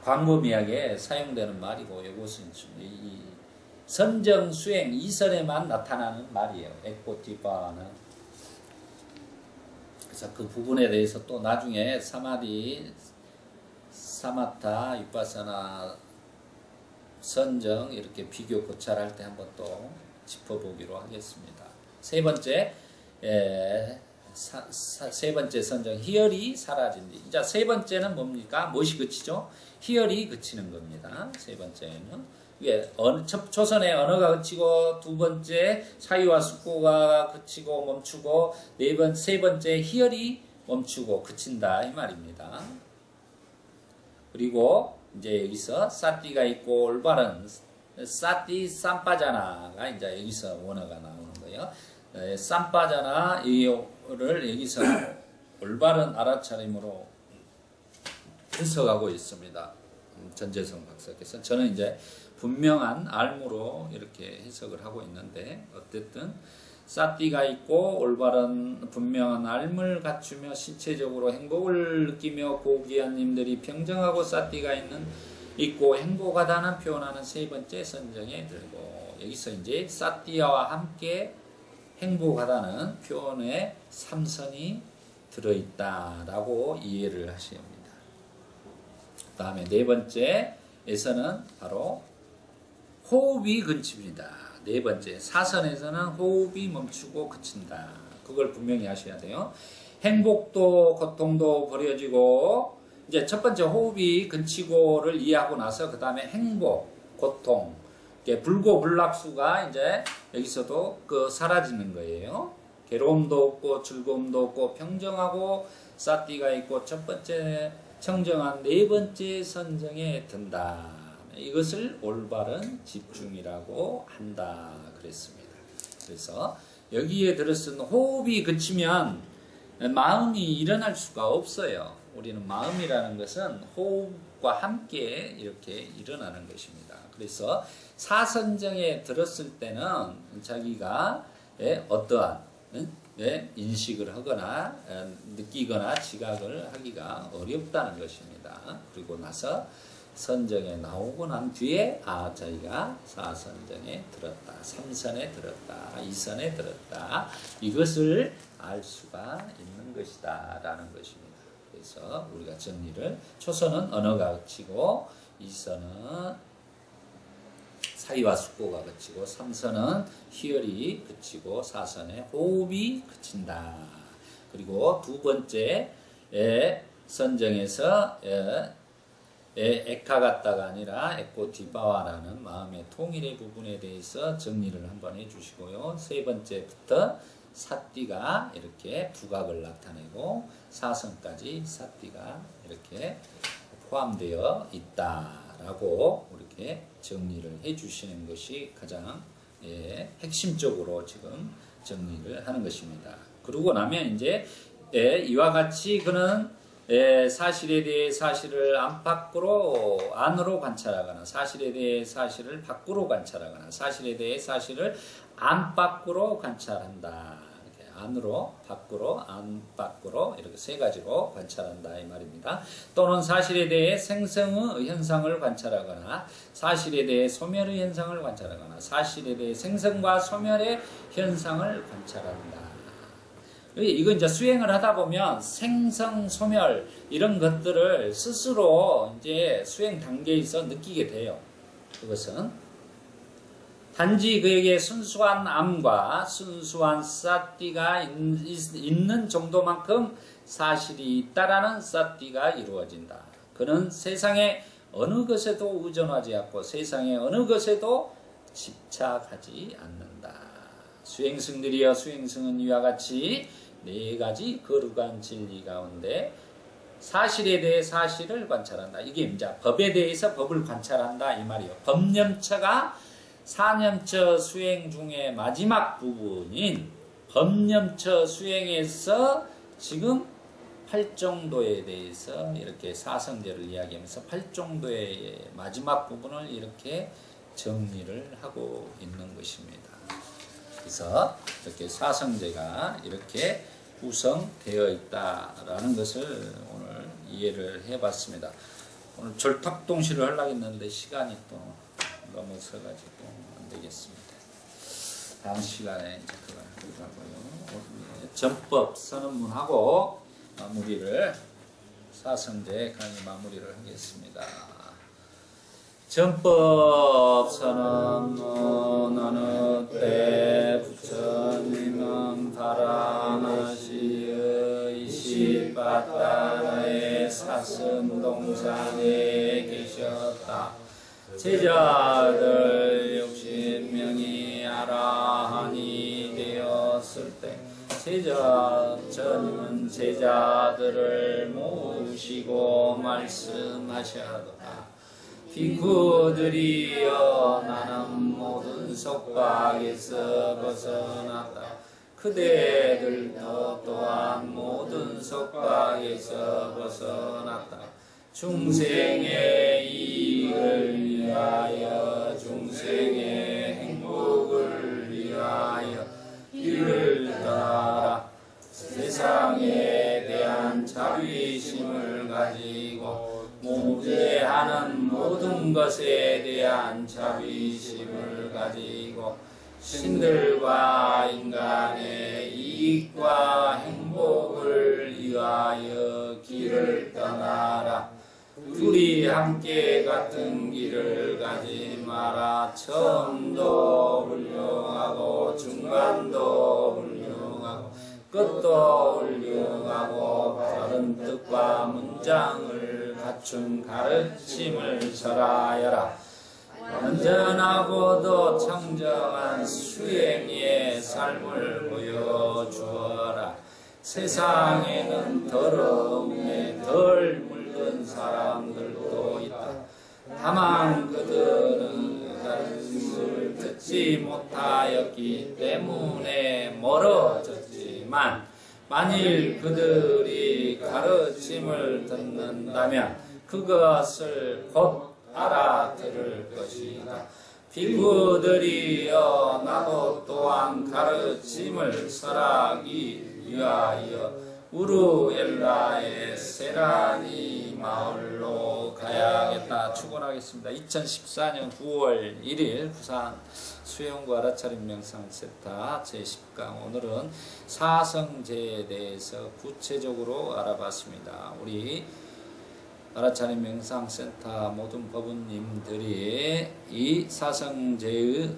광범위하게 사용되는 말이고, 이것은 이 선정 수행 이선에만 나타나는 말이에요. 에코티바는. 그래서 그 부분에 대해서 또 나중에 사마디, 사마타, 위파사나, 선정 이렇게 비교 고찰할 때 한번 또 짚어보기로 하겠습니다. 세 번째, 세 번째 선정, 희열이 사라진다. 이제 세 번째는 뭡니까? 무엇이 그치죠? 희열이 그치는 겁니다. 세 번째는. 이게 초선의 언어가 그치고, 두 번째 사유와 숙고가 그치고 멈추고, 세 번째 희열이 멈추고 그친다 이 말입니다. 그리고 이제 여기서 사띠가 있고 올바른 사띠 쌈빠자나가 이제 여기서 원어가 나오는 거예요. 쌈빠자나 이거를 여기서 올바른 알아차림으로 해석하고 있습니다. 전재성 박사께서. 저는 이제 분명한 알무로 이렇게 해석을 하고 있는데, 어쨌든 사띠가 있고 올바른 분명한 알물 갖추며 신체적으로 행복을 느끼며 고귀한 님들이 평정하고 사띠가 있고 행복하다는 표현하는 세 번째 선정에 들고, 여기서 이제 사띠와 함께 행복하다는 표현에 삼선이 들어있다라고 이해를 하셔야 합니다. 그 다음에 네 번째에서는 바로 호흡이 그칩니다. 네 번째, 사선에서는 호흡이 멈추고 그친다. 그걸 분명히 하셔야 돼요. 행복도 고통도 버려지고, 이제 첫 번째 호흡이 그치고를 이해하고 나서 그 다음에 행복, 고통, 불고불락수가 이제 여기서도 사라지는 거예요. 괴로움도 없고 즐거움도 없고 평정하고 사띠가 있고 첫 번째 청정한 네 번째 선정에 든다. 이것을 올바른 집중이라고 한다 그랬습니다. 그래서 여기에 들어쓴 호흡이 그치면 마음이 일어날 수가 없어요. 우리는 마음이라는 것은 호흡과 함께 이렇게 일어나는 것입니다. 그래서 사선정에 들었을 때는 자기가 어떠한 인식을 하거나 느끼거나 지각을 하기가 어렵다는 것입니다. 그리고 나서 선정에 나오고 난 뒤에 자기가 사선정에 들었다, 삼선에 들었다, 이선에 들었다, 이것을 알 수가 있는 것이다 라는 것입니다. 그래서 우리가 정리를, 초선은 언어가 그치고, 이선은 사이와 숙고가 그치고, 삼선은 희열이 그치고, 사선에 호흡이 그친다. 그리고 두 번째 선정에서 에카가따가 아니라 에코디바와라는 마음의 통일의 부분에 대해서 정리를 한번 해주시고요. 세 번째부터 사띠가 이렇게 두각을 나타내고 사선까지 사띠가 이렇게 포함되어 있다라고 이렇게 정리를 해주시는 것이 가장 핵심적으로 지금 정리를 하는 것입니다. 그러고 나면 이제 이와 같이 그는 사실에 대해 사실을 안으로 관찰하거나, 사실에 대해 사실을 밖으로 관찰하거나, 사실에 대해 사실을 안팎으로 관찰한다. 이렇게 안으로, 밖으로, 안팎으로 이렇게 세 가지로 관찰한다 이 말입니다. 또는 사실에 대해 생성의 현상을 관찰하거나, 사실에 대해 소멸의 현상을 관찰하거나, 사실에 대해 생성과 소멸의 현상을 관찰한다. 이거 이제 수행을 하다 보면 생성, 소멸 이런 것들을 스스로 이제 수행 단계에서 느끼게 돼요. 그것은 단지 그에게 순수한 암과 순수한 사띠가 있는 정도만큼 사실이 있다라는 사띠가 이루어진다. 그는 세상에 어느 것에도 의존하지 않고 세상에 어느 것에도 집착하지 않는다. 수행승들이여 수행승은 이와 같이 네 가지 거룩한 진리 가운데 사실에 대해 사실을 관찰한다. 이게 이제 법에 대해서 법을 관찰한다 이 말이에요. 법념처가 사념처 수행 중에 마지막 부분인 법념처 수행에서 지금 팔정도에 대해서 이렇게 사성제를 이야기하면서 팔정도의 마지막 부분을 이렇게 정리를 하고 있는 것입니다. 그래서 이렇게 사성제가 이렇게 구성되어 있다라는 것을 오늘 이해를 해봤습니다. 오늘 절탁동시를 하려고 했는데 시간이 또 넘어서가지고 안 되겠습니다. 다음 시간에 이제 그걸 하고요. 전법 선언문하고 마무리를 사성제 강의 마무리를 하겠습니다. 전법 선언문 어느 때 부처님은 바라나시의 이시바타나의 사슴동산에 계셨다. 제자들 60명이 아라한이 되었을 때 제자님은 제자들을 모시고 말씀하셨다. 비구들이여 나는 모든 속박에서 벗어났다. 그대들도 또한 모든 속박에서 벗어났다. 중생의 이익을 위하여 중생의 행복을 위하여 길을 떠나라. 세상에 대한 자비심을 가지고 모제하는 모든 것에 대한 자비심을 가지고 신들과 인간의 이익과 행복을 위하여 길을 떠나라. 둘이 함께 같은 길을 가지 마라. 처음도 훌륭하고 중간도 훌륭하고 끝도 훌륭하고 바른 뜻과 문장을 갖춘 가르침을 설하여라. 완전하고도 청정한 수행의 삶을 보여주어라. 세상에는 더러움에 덜 물든 사람들도 있다. 다만 그들은 가르침을 듣지 못하였기 때문에 멀어졌지만 만일 그들이 가르침을 듣는다면 그것을 곧 알아들을 것이다. 비구들이여 나도 또한 가르침을 설하기 위하여 우루엘라의 세라니 마을로 가야겠다. 축원하겠습니다. 2014년 9월 1일 부산 수영과 알아차림 명상센터 제10강 오늘은 사성제에 대해서 구체적으로 알아봤습니다. 우리 알아차림 명상센터 모든 법원님들이 이 사성제를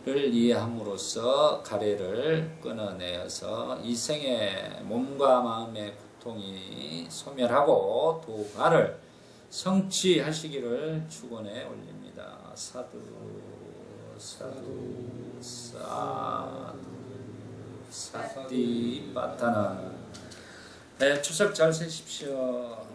이해함으로써 가래를 끊어내어서 이 생의 몸과 마음의 고통이 소멸하고 도가를 성취하시기를 축원해 올립니다. 사두 사두 사두 사띠 빠타나. 네, 추석 잘 세십시오.